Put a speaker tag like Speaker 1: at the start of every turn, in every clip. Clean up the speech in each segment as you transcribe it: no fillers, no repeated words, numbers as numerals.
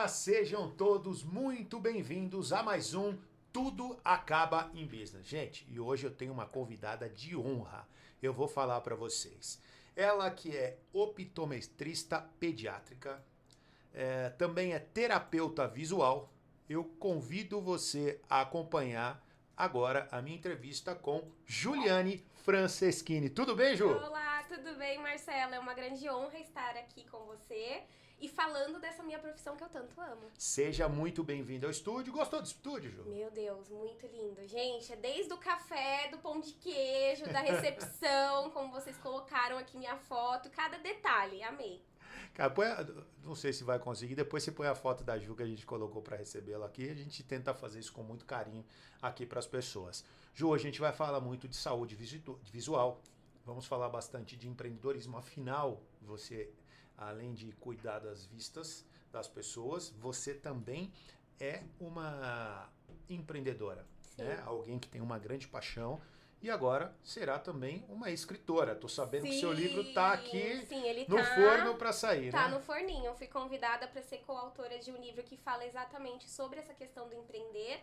Speaker 1: Olá, sejam todos muito bem-vindos a mais um Tudo Acaba em Business. Gente, e hoje eu tenho uma convidada de honra. Eu vou falar para vocês. Ela que é optometrista pediátrica, também é terapeuta visual. Eu convido você a acompanhar agora a minha entrevista com Juliane Franceschini. Tudo bem, Ju?
Speaker 2: Olá, tudo bem, Marcela? É uma grande honra estar aqui com você e falando dessa minha profissão que eu tanto amo.
Speaker 1: Seja muito bem-vindo ao estúdio. Gostou do estúdio, Ju?
Speaker 2: Meu Deus, muito lindo. Gente, é desde o café, do pão de queijo, da recepção, como vocês colocaram aqui minha foto, cada detalhe, amei.
Speaker 1: Cara, não sei se vai conseguir. Depois você põe a foto da Ju que a gente colocou para recebê-la aqui. A gente tenta fazer isso com muito carinho aqui para as pessoas. Ju, a gente vai falar muito de saúde visual. Vamos falar bastante de empreendedorismo. Afinal, você, além de cuidar das vistas das pessoas, você também é uma empreendedora, né? Alguém que tem uma grande paixão. E agora será também uma escritora. Tô sabendo que seu livro está aqui
Speaker 2: ele
Speaker 1: no forno para sair,
Speaker 2: tá
Speaker 1: né?
Speaker 2: no forninho. Eu fui convidada para ser coautora de um livro que fala exatamente sobre essa questão do empreender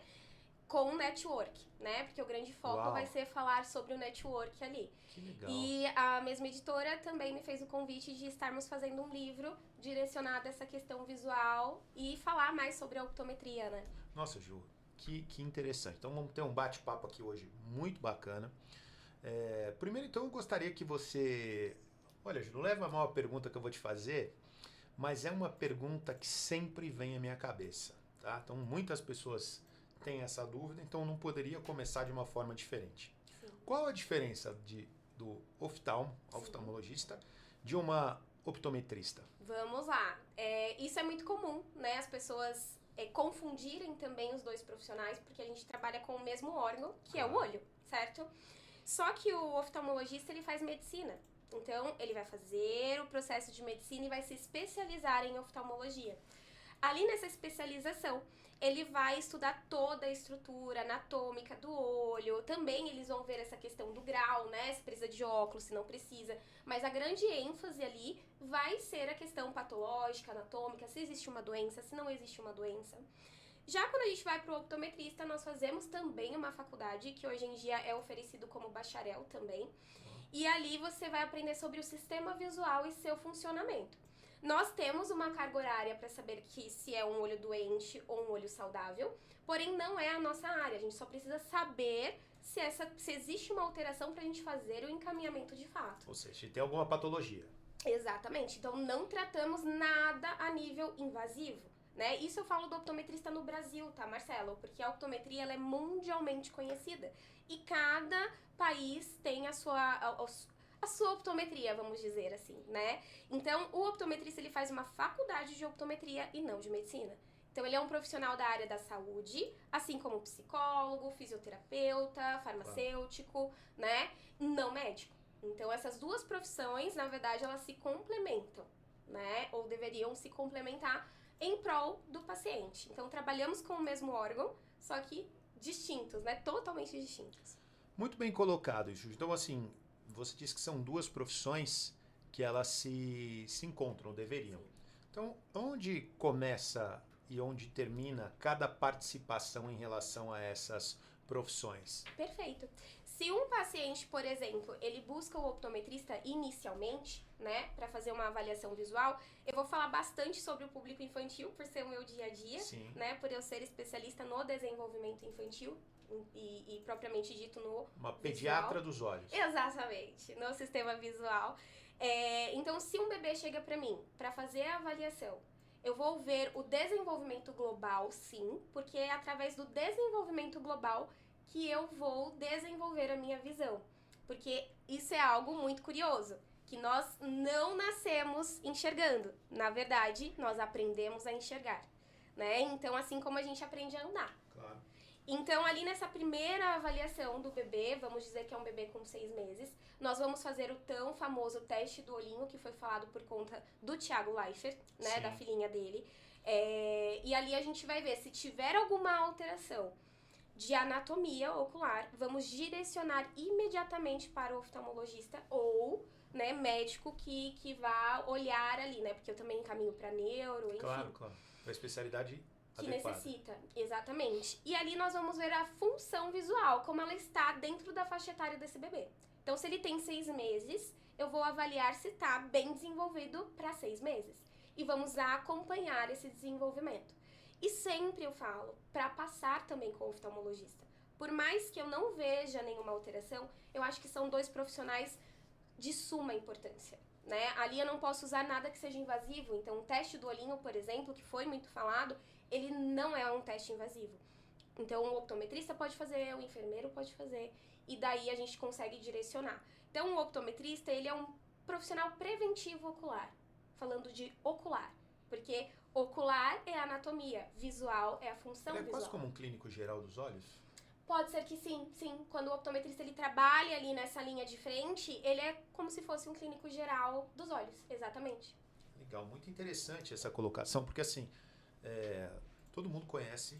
Speaker 2: com network, né? Porque o grande foco vai ser falar sobre o network ali.
Speaker 1: Que legal.
Speaker 2: E a mesma editora também me fez o convite de estarmos fazendo um livro direcionado a essa questão visual e falar mais sobre a optometria, né?
Speaker 1: Nossa, Ju, que interessante. Então vamos ter um bate-papo aqui hoje muito bacana. Primeiro, então, eu gostaria que você... Olha, Ju, não leva a mal a pergunta que eu vou te fazer, mas é uma pergunta que sempre vem à minha cabeça, tá? Então muitas pessoas têm essa dúvida, então não poderia começar de uma forma diferente.
Speaker 2: Sim.
Speaker 1: Qual a diferença do oftalmologista, de uma optometrista?
Speaker 2: Vamos lá. Isso é muito comum, né? As pessoas confundirem também os dois profissionais, porque a gente trabalha com o mesmo órgão, que é o olho, certo? Só que o oftalmologista, ele faz medicina. Então, ele vai fazer o processo de medicina e vai se especializar em oftalmologia. Ali nessa especialização, ele vai estudar toda a estrutura anatômica do olho. Também eles vão ver essa questão do grau, né? Se precisa de óculos, se não precisa. Mas a grande ênfase ali vai ser a questão patológica, anatômica, se existe uma doença, se não existe uma doença. Já quando a gente vai para o optometrista, nós fazemos também uma faculdade, que hoje em dia é oferecido como bacharel também. E ali você vai aprender sobre o sistema visual e seu funcionamento. Nós temos uma carga horária para saber que se é um olho doente ou um olho saudável, porém não é a nossa área. A gente só precisa saber se existe uma alteração para a gente fazer o encaminhamento de fato.
Speaker 1: Ou seja, se tem alguma patologia.
Speaker 2: Exatamente. Então não tratamos nada a nível invasivo, né? Isso eu falo do optometrista no Brasil, tá, Marcelo? Porque a optometria ela é mundialmente conhecida e cada país tem a sua optometria, vamos dizer assim, né? Então, o optometrista, ele faz uma faculdade de optometria e não de medicina. Então, ele é um profissional da área da saúde, assim como psicólogo, fisioterapeuta, farmacêutico, né? Não médico. Então, essas duas profissões, na verdade, elas se complementam, né? Ou deveriam se complementar em prol do paciente. Então, trabalhamos com o mesmo órgão, só que distintos, né? Totalmente distintos.
Speaker 1: Muito bem colocado, Ju. Então, assim, você disse que são duas profissões que elas se encontram, deveriam. Então, onde começa e onde termina cada participação em relação a essas profissões?
Speaker 2: Perfeito. Se um paciente, por exemplo, ele busca o optometrista inicialmente, né, para fazer uma avaliação visual, eu vou falar bastante sobre o público infantil, por ser o meu dia a dia,
Speaker 1: Sim.
Speaker 2: né, por eu ser especialista no desenvolvimento infantil e propriamente dito no
Speaker 1: Uma
Speaker 2: visual.
Speaker 1: Pediatra dos olhos.
Speaker 2: Exatamente, no sistema visual. Então, se um bebê chega para mim para fazer a avaliação, eu vou ver o desenvolvimento global, sim, porque é através do desenvolvimento global que eu vou desenvolver a minha visão. Porque isso é algo muito curioso, que nós não nascemos enxergando. Na verdade, nós aprendemos a enxergar, né? Então, assim como a gente aprende a andar.
Speaker 1: Claro.
Speaker 2: Então, ali nessa primeira avaliação do bebê, vamos dizer que é um bebê com 6 meses, nós vamos fazer o tão famoso teste do olhinho, que foi falado por conta do Thiago Leifert, né,
Speaker 1: Sim.
Speaker 2: da filhinha dele. E ali a gente vai ver se tiver alguma alteração de anatomia ocular, vamos direcionar imediatamente para o oftalmologista ou né, médico que vá olhar ali, né? Porque eu também encaminho para neuro, enfim.
Speaker 1: Claro. Para especialidade
Speaker 2: que
Speaker 1: adequada.
Speaker 2: necessita, exatamente. E ali nós vamos ver a função visual, como ela está dentro da faixa etária desse bebê. Então, se ele tem 6 meses, eu vou avaliar se está bem desenvolvido para 6 meses. E vamos acompanhar esse desenvolvimento. E sempre eu falo, para passar também com o oftalmologista. Por mais que eu não veja nenhuma alteração, eu acho que são 2 profissionais de suma importância, né? Ali eu não posso usar nada que seja invasivo, então o teste do olhinho, por exemplo, que foi muito falado, ele não é um teste invasivo. Então o optometrista pode fazer, o enfermeiro pode fazer, e daí a gente consegue direcionar. Então o optometrista, ele é um profissional preventivo ocular, falando de ocular, porque ocular é a anatomia, visual é a função
Speaker 1: Ele é
Speaker 2: visual.
Speaker 1: quase como um clínico geral dos olhos?
Speaker 2: Pode ser que sim. Quando o optometrista ele trabalha ali nessa linha de frente, ele é como se fosse um clínico geral dos olhos, exatamente.
Speaker 1: Legal, muito interessante essa colocação, porque assim, todo mundo conhece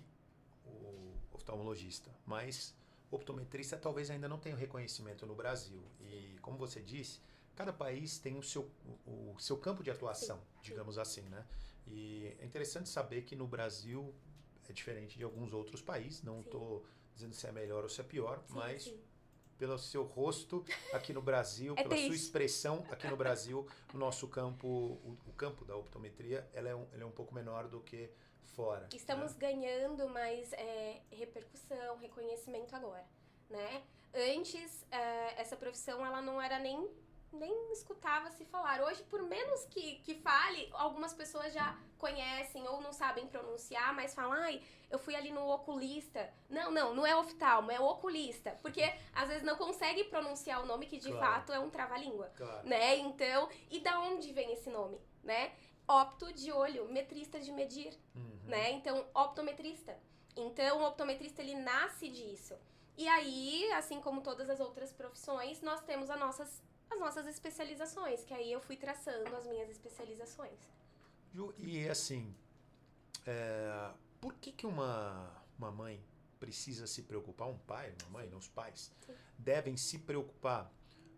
Speaker 1: o oftalmologista, mas o optometrista talvez ainda não tenha o reconhecimento no Brasil. E como você disse, cada país tem o seu campo de atuação, digamos assim, né? E é interessante saber que no Brasil é diferente de alguns outros países, não estou dizendo se é melhor ou se é pior, mas pelo seu rosto aqui no Brasil, pela sua expressão aqui no Brasil, o nosso campo, o campo da optometria, ele é um pouco menor do que fora.
Speaker 2: Estamos ganhando mais repercussão, reconhecimento agora, né? Antes, essa profissão, ela não era nem escutava se falar. Hoje, por menos que fale, algumas pessoas já conhecem ou não sabem pronunciar, mas falam, ai, eu fui ali no oculista. Não é oftalmo, é oculista. Porque às vezes não consegue pronunciar o nome que de fato é um trava-língua, né? Então, e da onde vem esse nome, né? Opto de olho, metrista de medir, né? Então, optometrista. Então, o optometrista, ele nasce disso. E aí, assim como todas as outras profissões, nós temos as nossas especializações, que aí eu fui traçando as minhas especializações.
Speaker 1: Ju, e assim, por que uma mãe precisa se preocupar, um pai, uma mãe, os pais, devem se preocupar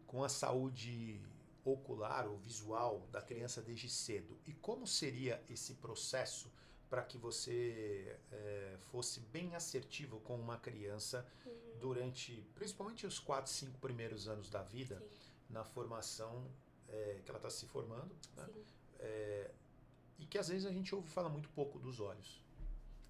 Speaker 1: com a saúde ocular ou visual da criança desde cedo? E como seria esse processo para que você fosse bem assertivo com uma criança durante, principalmente os 4, 5 primeiros anos da vida, na formação que ela está se formando, né? E que às vezes a gente ouve falar muito pouco dos olhos.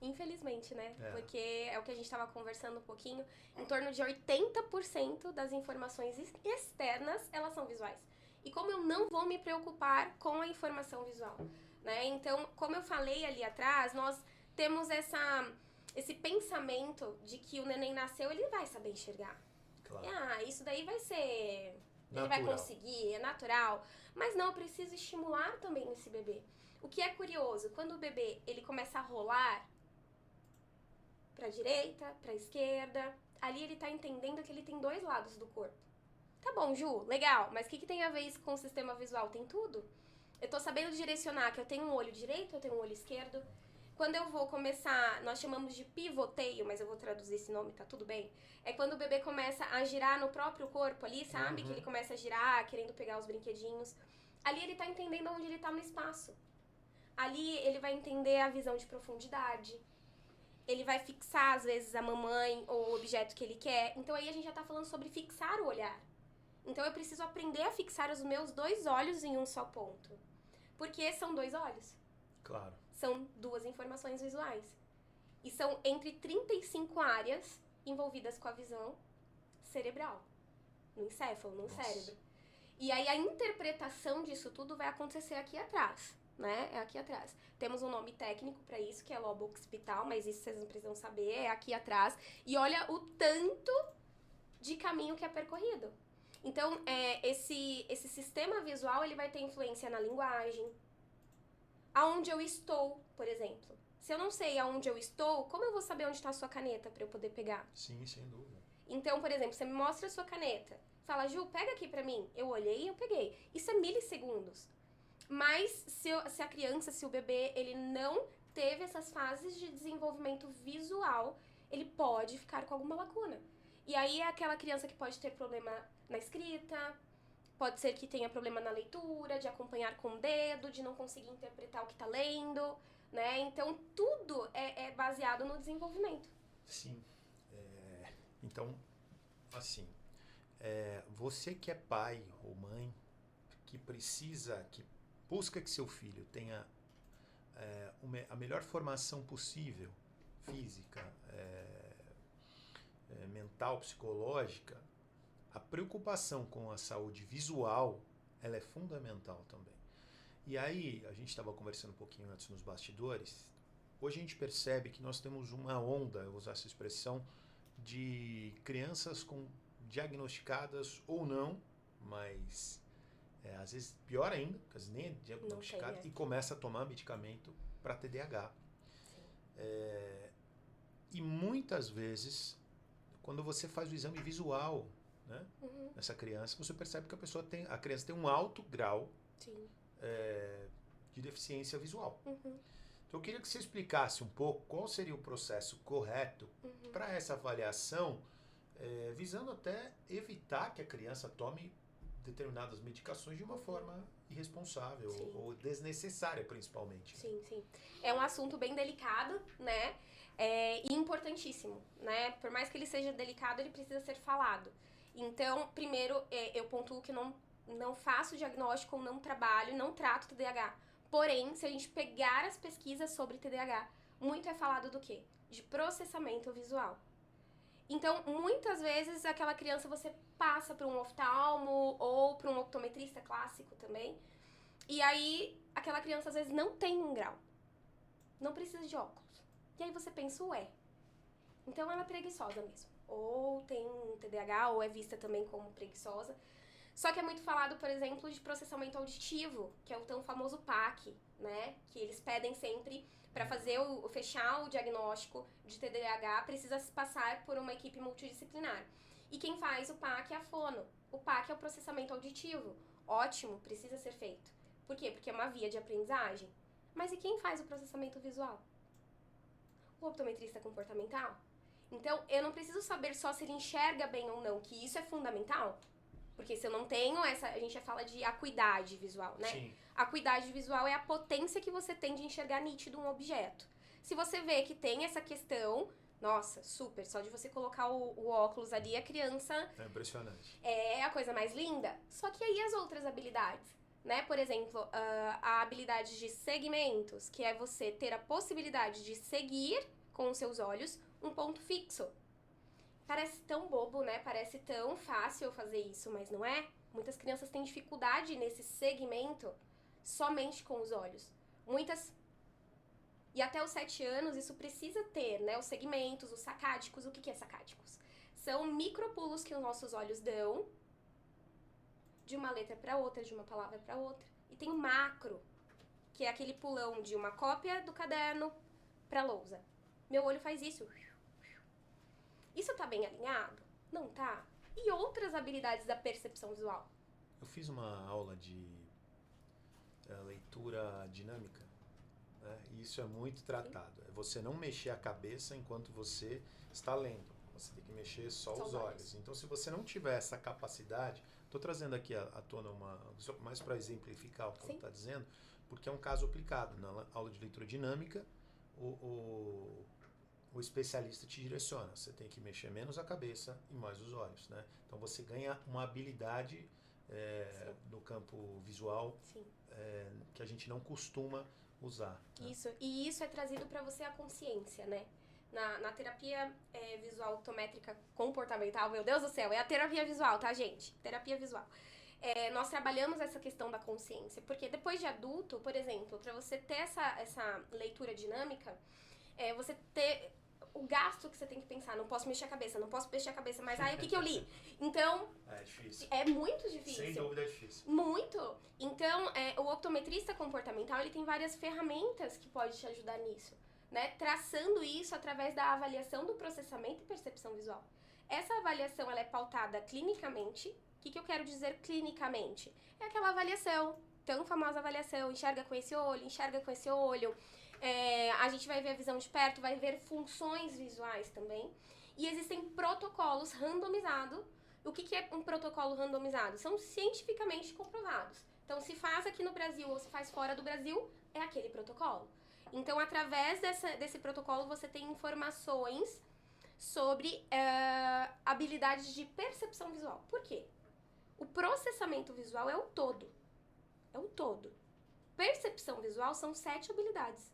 Speaker 2: Infelizmente, né? Porque é o que a gente estava conversando um pouquinho, em torno de 80% das informações externas, elas são visuais. E como eu não vou me preocupar com a informação visual, né? Então, como eu falei ali atrás, nós temos esse pensamento de que o neném nasceu, ele vai saber enxergar. Claro. Isso daí vai ser... Ele vai conseguir, é natural. Mas não, eu preciso estimular também esse bebê. O que é curioso, quando o bebê ele começa a rolar pra direita, pra esquerda, ali ele tá entendendo que ele tem 2 lados do corpo. Tá bom, Ju, legal, mas o que tem a ver isso com o sistema visual? Tem tudo. Eu tô sabendo direcionar que eu tenho um olho direito, eu tenho um olho esquerdo. Quando eu vou começar, nós chamamos de pivoteio, mas eu vou traduzir esse nome, tá tudo bem? É quando o bebê começa a girar no próprio corpo ali, sabe? Que ele começa a girar, querendo pegar os brinquedinhos. Ali ele tá entendendo onde ele tá no espaço. Ali ele vai entender a visão de profundidade. Ele vai fixar, às vezes, a mamãe ou o objeto que ele quer. Então aí a gente já tá falando sobre fixar o olhar. Então eu preciso aprender a fixar os meus 2 olhos em um só ponto. Porque são 2 olhos.
Speaker 1: Claro.
Speaker 2: São 2 informações visuais. E são entre 35 áreas envolvidas com a visão cerebral. No encéfalo, no cérebro. E aí a interpretação disso tudo vai acontecer aqui atrás, né? É aqui atrás. Temos um nome técnico para isso, que é lobo occipital, mas isso vocês não precisam saber, é aqui atrás. E olha o tanto de caminho que é percorrido. Então, esse sistema visual, ele vai ter influência na linguagem, aonde eu estou, por exemplo. Se eu não sei aonde eu estou, como eu vou saber onde está a sua caneta para eu poder pegar?
Speaker 1: Sim, sem dúvida.
Speaker 2: Então, por exemplo, você me mostra a sua caneta. Fala, Ju, pega aqui pra mim. Eu olhei e eu peguei. Isso é milissegundos. Mas se a criança, se o bebê, ele não teve essas fases de desenvolvimento visual, ele pode ficar com alguma lacuna. E aí é aquela criança que pode ter problema na escrita, Pode ser que tenha problema na leitura, de acompanhar com o dedo, de não conseguir interpretar o que está lendo, né? Então, tudo é baseado no desenvolvimento.
Speaker 1: Sim. Então, assim, você que é pai ou mãe, que busca que seu filho tenha a melhor formação possível, física, mental, psicológica, a preocupação com a saúde visual, ela é fundamental também. E aí, a gente estava conversando um pouquinho antes nos bastidores, hoje a gente percebe que nós temos uma onda, eu vou usar essa expressão, de crianças diagnosticadas ou não, mas às vezes pior ainda, porque às vezes nem é diagnosticada, e começa a tomar medicamento para TDAH. E muitas vezes, quando você faz o exame visual, né, nessa criança, você percebe que a criança tem um alto grau de deficiência visual. Então eu queria que você explicasse um pouco qual seria o processo correto para essa avaliação, visando até evitar que a criança tome determinadas medicações de uma forma irresponsável ou desnecessária, principalmente.
Speaker 2: Sim, sim. É um assunto bem delicado, né? E importantíssimo, né? Por mais que ele seja delicado, ele precisa ser falado. Então, primeiro, eu pontuo que não faço diagnóstico, não trabalho, não trato TDAH. Porém, se a gente pegar as pesquisas sobre TDAH, muito é falado do quê? De processamento visual. Então, muitas vezes, aquela criança você passa para um oftalmo ou para um optometrista clássico também. E aí, aquela criança às vezes não tem um grau. Não precisa de óculos. E aí você pensa, então ela é preguiçosa mesmo. Ou tem um TDAH, ou é vista também como preguiçosa. Só que é muito falado, por exemplo, de processamento auditivo, que é o tão famoso PAC, né? Que eles pedem sempre para fechar o diagnóstico de TDAH, precisa passar por uma equipe multidisciplinar. E quem faz o PAC é a fono. O PAC é o processamento auditivo. Ótimo, precisa ser feito. Por quê? Porque é uma via de aprendizagem. Mas e quem faz o processamento visual? O optometrista comportamental? Então, eu não preciso saber só se ele enxerga bem ou não, que isso é fundamental. Porque se eu não tenho a gente já fala de acuidade visual, né?
Speaker 1: Sim.
Speaker 2: A acuidade visual é a potência que você tem de enxergar nítido um objeto. Se você vê que tem essa questão, nossa, super, só de você colocar o óculos ali, a criança...
Speaker 1: É impressionante.
Speaker 2: É a coisa mais linda. Só que aí as outras habilidades, né? Por exemplo, a habilidade de segmentos, que é você ter a possibilidade de seguir com os seus olhos um ponto fixo. Parece tão bobo, né? Parece tão fácil fazer isso, mas não é. Muitas crianças têm dificuldade nesse segmento somente com os olhos. E até os 7 anos isso precisa ter, né? Os segmentos, os sacádicos. O que é sacádicos? São micropulos que os nossos olhos dão de uma letra para outra, de uma palavra para outra. E tem o macro, que é aquele pulão de uma cópia do caderno para lousa. Meu olho faz isso. Isso tá bem alinhado? Não tá? E outras habilidades da percepção visual?
Speaker 1: Eu fiz uma aula de leitura dinâmica, né? E isso é muito tratado. É você não mexer a cabeça enquanto você está lendo. Você tem que mexer só os olhos. Então, se você não tiver essa capacidade... Estou trazendo aqui à tona mais para exemplificar o que você está dizendo, porque é um caso aplicado. Na aula de leitura dinâmica, o especialista te direciona. Você tem que mexer menos a cabeça e mais os olhos, né? Então você ganha uma habilidade no campo visual que a gente não costuma usar. Né?
Speaker 2: Isso, e isso é trazido para você a consciência, né? Na terapia visual optométrica comportamental, meu Deus do céu, é a terapia visual, tá, gente? Terapia visual. Nós trabalhamos essa questão da consciência, porque depois de adulto, por exemplo, para você ter essa leitura dinâmica, você ter o gasto que você tem que pensar, não posso mexer a cabeça, mas o que eu li? Então...
Speaker 1: É difícil.
Speaker 2: É muito difícil.
Speaker 1: Sem dúvida é difícil.
Speaker 2: Muito. Então, o optometrista comportamental, ele tem várias ferramentas que pode te ajudar nisso, né? Traçando isso através da avaliação do processamento e percepção visual. Essa avaliação, ela é pautada clinicamente. O que eu quero dizer clinicamente? É aquela avaliação, tão famosa avaliação, enxerga com esse olho, a gente vai ver a visão de perto, vai ver funções visuais também. E existem protocolos randomizados O que é um protocolo randomizado? São cientificamente comprovados. Então, se faz aqui no Brasil ou se faz fora do Brasil, é aquele protocolo. Então, através desse protocolo, você tem informações sobre habilidades de percepção visual. Por quê? O processamento visual é o todo. É o todo. Percepção visual são 7 habilidades.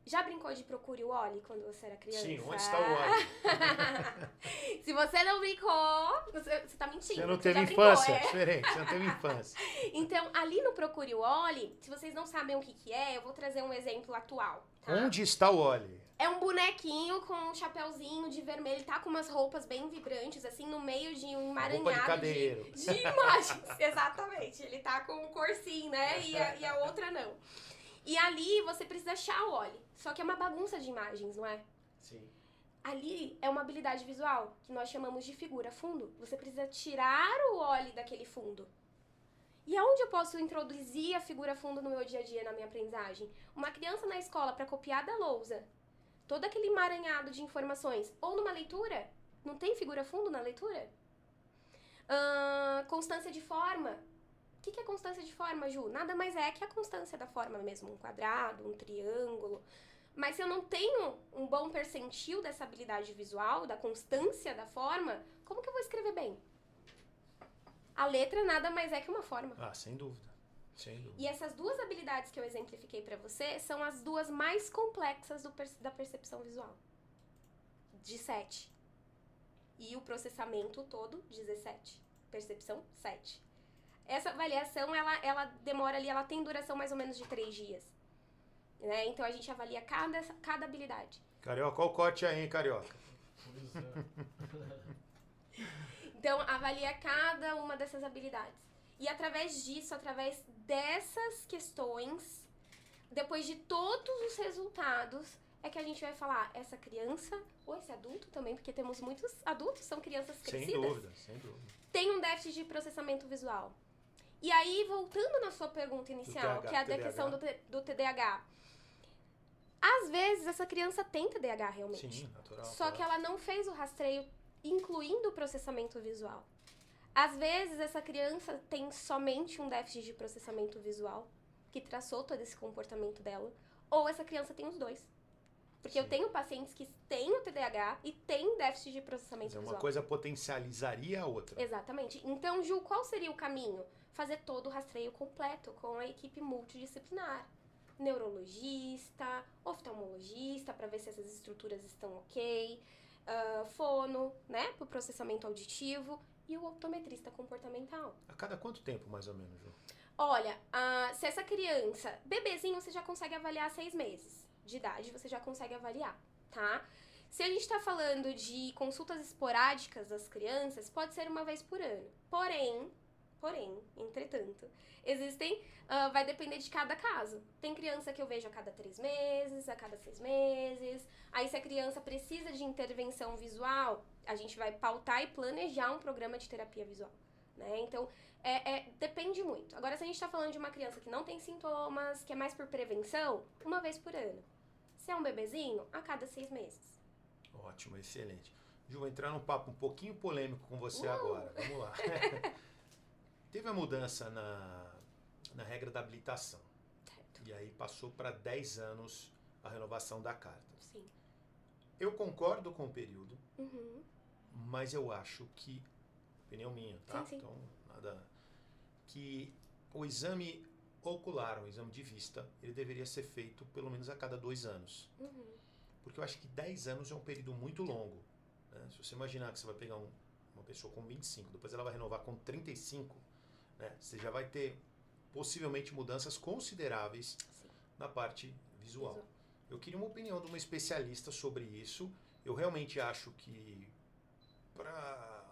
Speaker 2: Já brincou de procure o Wally quando você era criança?
Speaker 1: Sim, onde está o Wally?
Speaker 2: Se você não brincou, você tá mentindo.
Speaker 1: Você não
Speaker 2: já
Speaker 1: teve
Speaker 2: brincou,
Speaker 1: infância, diferente, você não teve infância.
Speaker 2: Então, ali no Procure o Wally, se vocês não sabem o que é, eu vou trazer um exemplo atual. Tá?
Speaker 1: Onde está o Wally?
Speaker 2: É um bonequinho com um chapéuzinho de vermelho, ele tá com umas roupas bem vibrantes, assim, no meio de um emaranhado de imagens. Exatamente, ele tá com um corcinho, né, e a outra não. E ali você precisa achar o Wally, só que é uma bagunça de imagens, não é?
Speaker 1: Sim.
Speaker 2: Ali é uma habilidade visual, que nós chamamos de figura fundo. Você precisa tirar o Wally daquele fundo. E aonde eu posso introduzir a figura fundo no meu dia a dia, na minha aprendizagem? Uma criança na escola, para copiar da lousa, todo aquele emaranhado de informações, ou numa leitura, não tem figura fundo na leitura? Constância de forma. O que é constância de forma, Ju? Nada mais é que a constância da forma mesmo, um quadrado, um triângulo. Mas se eu não tenho um bom percentil dessa habilidade visual, da constância da forma, como que eu vou escrever bem? A letra nada mais é que uma forma.
Speaker 1: Ah, sem dúvida. Sem dúvida.
Speaker 2: E essas duas habilidades que eu exemplifiquei pra você são as duas mais complexas da percepção visual. De 7. E o processamento todo, 17. Percepção, 7. Essa avaliação, ela demora ali, ela tem duração mais ou menos de 3 dias. Né? Então, a gente avalia cada habilidade.
Speaker 1: Carioca, qual o corte aí, hein, Carioca?
Speaker 2: Então, avalia cada uma dessas habilidades. E através disso, através dessas questões, depois de todos os resultados, é que a gente vai falar, essa criança, ou esse adulto também, porque temos muitos adultos, são crianças crescidas.
Speaker 1: Sem dúvida, sem dúvida.
Speaker 2: Tem um déficit de processamento visual. E aí, voltando na sua pergunta inicial, que é a da questão do TDAH. Às vezes, essa criança tem TDAH realmente.
Speaker 1: Sim, natural.
Speaker 2: Só que ela não fez o rastreio, incluindo o processamento visual. Às vezes, essa criança tem somente um déficit de processamento visual, que traçou todo esse comportamento dela. Ou essa criança tem os dois. Porque eu tenho pacientes que têm o TDAH e têm déficit de processamento visual.
Speaker 1: Uma coisa potencializaria a outra.
Speaker 2: Exatamente. Então, Ju, qual seria o caminho? Fazer todo o rastreio completo com a equipe multidisciplinar. Neurologista, oftalmologista, para ver se essas estruturas estão ok, fono, né, para o processamento auditivo, e o optometrista comportamental.
Speaker 1: A cada quanto tempo, mais ou menos, Ju?
Speaker 2: Olha, se essa criança, bebezinho, você já consegue avaliar 6 meses de idade, você já consegue avaliar, tá? Se a gente tá falando de consultas esporádicas das crianças, pode ser uma vez por ano. Porém, entretanto, vai depender de cada caso. Tem criança que eu vejo a cada 3 meses, a cada 6 meses. Aí, se a criança precisa de intervenção visual, a gente vai pautar e planejar um programa de terapia visual, né? Então, depende muito. Agora, se a gente tá falando de uma criança que não tem sintomas, que é mais por prevenção, uma vez por ano. Se é um bebezinho, a cada 6 meses.
Speaker 1: Ótimo, excelente. Ju, vou entrar num papo um pouquinho polêmico com você agora. Vamos lá. Teve a mudança na regra da habilitação.
Speaker 2: Certo.
Speaker 1: E aí passou para 10 anos a renovação da carta.
Speaker 2: Sim.
Speaker 1: Eu concordo com o período,
Speaker 2: Uhum.
Speaker 1: mas eu acho que, opinião minha, tá?
Speaker 2: Sim.
Speaker 1: Então, nada, que o exame ocular, o exame de vista, ele deveria ser feito pelo menos a cada 2 anos.
Speaker 2: Uhum.
Speaker 1: Porque eu acho que 10 anos é um período muito longo. Né? Se você imaginar que você vai pegar uma pessoa com 25, depois ela vai renovar com 35, né? Você já vai ter possivelmente mudanças consideráveis
Speaker 2: Sim.
Speaker 1: na parte visual. Eu queria uma opinião de uma especialista sobre isso. Eu realmente acho que para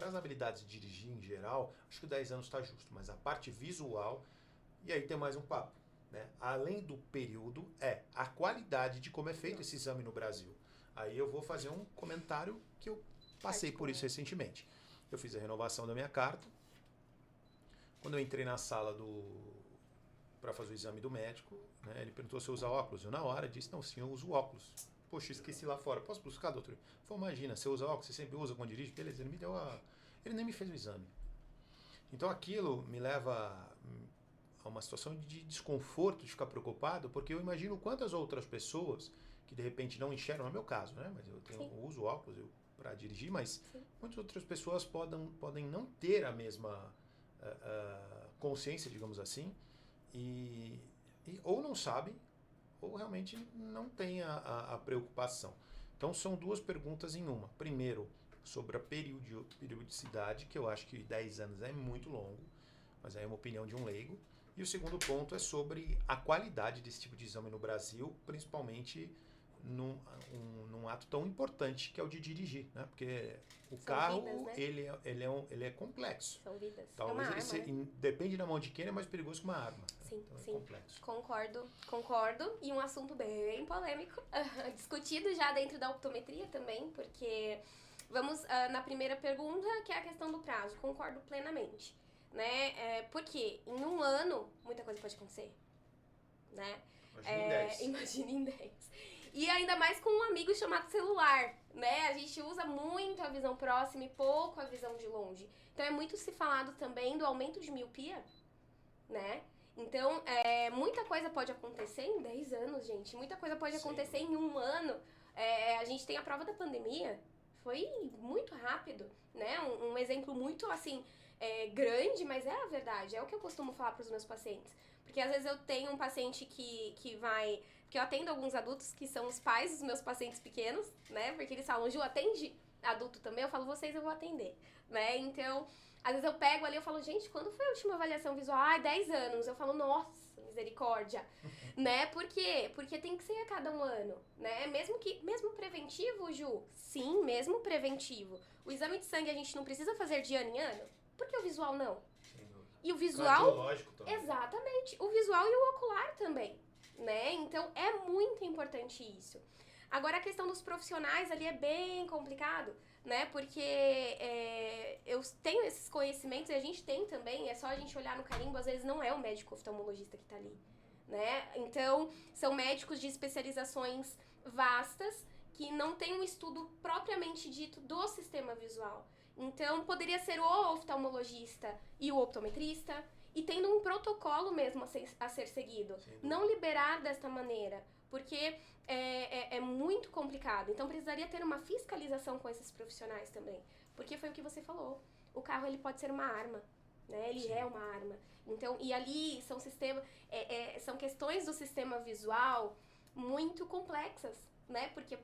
Speaker 1: as habilidades de dirigir em geral, acho que 10 anos está justo, mas a parte visual, e aí tem mais um papo, né? Além do período, a qualidade de como é feito esse exame no Brasil. Aí eu vou fazer um comentário que eu passei por isso recentemente. Eu fiz a renovação da minha carta. Quando eu entrei na sala para fazer o exame do médico, né, ele perguntou se eu usava óculos. Eu na hora disse, não, sim, eu uso óculos. poxa, esqueci lá fora, posso buscar, doutor? Falei, imagina, você usa óculos, você sempre usa quando dirige, beleza, ele me deu ele nem me fez o exame. Então aquilo me leva a uma situação de desconforto, de ficar preocupado, porque eu imagino quantas outras pessoas que de repente não enxergam, no meu caso, né? Mas eu uso óculos para dirigir, mas muitas outras pessoas podem não ter a mesma consciência, digamos assim, e ou não sabem, ou realmente não têm a preocupação. Então são duas perguntas em uma. Primeiro, sobre a periodicidade, que eu acho que 10 anos é muito longo, mas é uma opinião de um leigo. E o segundo ponto é sobre a qualidade desse tipo de exame no Brasil, principalmente num ato tão importante que é o de dirigir, né? Porque o carro,
Speaker 2: vidas, né?
Speaker 1: ele é complexo.
Speaker 2: São vidas.
Speaker 1: Talvez
Speaker 2: é uma arma, né?
Speaker 1: depende da mão de quem, é mais perigoso que uma arma.
Speaker 2: Sim,
Speaker 1: então
Speaker 2: sim.
Speaker 1: É complexo.
Speaker 2: Concordo. E um assunto bem polêmico, discutido já dentro da optometria também, porque vamos na primeira pergunta, que é a questão do prazo. Concordo plenamente, né? Porque em um ano, muita coisa pode acontecer, né?
Speaker 1: Imagina em 10.
Speaker 2: Imagina em 10. E ainda mais com um amigo chamado celular, né? A gente usa muito a visão próxima e pouco a visão de longe. Então é muito se falado também do aumento de miopia, né? Então, muita coisa pode acontecer em 10 anos, gente. Muita coisa pode acontecer em um ano. A gente tem a prova da pandemia. Foi muito rápido, né? Um exemplo muito, assim, grande, mas é a verdade. É o que eu costumo falar para os meus pacientes. Porque às vezes eu tenho um paciente que vai... Porque eu atendo alguns adultos que são os pais dos meus pacientes pequenos, né? Porque eles falam, Ju, atende adulto também? Eu falo, vocês eu vou atender, né? Então... Às vezes eu pego ali e falo, gente, quando foi a última avaliação visual? 10 anos. Eu falo, nossa, misericórdia. Né? Por quê? Porque tem que ser a cada um ano, né? Mesmo preventivo, Ju? Sim, mesmo preventivo. O exame de sangue a gente não precisa fazer de ano em ano? Por que o visual não? E o visual...
Speaker 1: Cardiológico também.
Speaker 2: Exatamente. O visual e o ocular também, né? Então, é muito importante isso. Agora, a questão dos profissionais ali é bem complicado, né? Porque eu tenho esses conhecimentos e a gente tem também, é só a gente olhar no carimbo, às vezes não é o médico oftalmologista que tá ali, né? Então, são médicos de especializações vastas que não tem um estudo propriamente dito do sistema visual. Então, poderia ser o oftalmologista e o optometrista, e tendo um protocolo mesmo a ser seguido. Não liberar desta maneira, porque é muito complicado. Então, precisaria ter uma fiscalização com esses profissionais também. Porque foi o que você falou. O carro, ele pode ser uma arma, né? Ele é uma arma. Então, e ali são questões do sistema visual muito complexas, né? Porque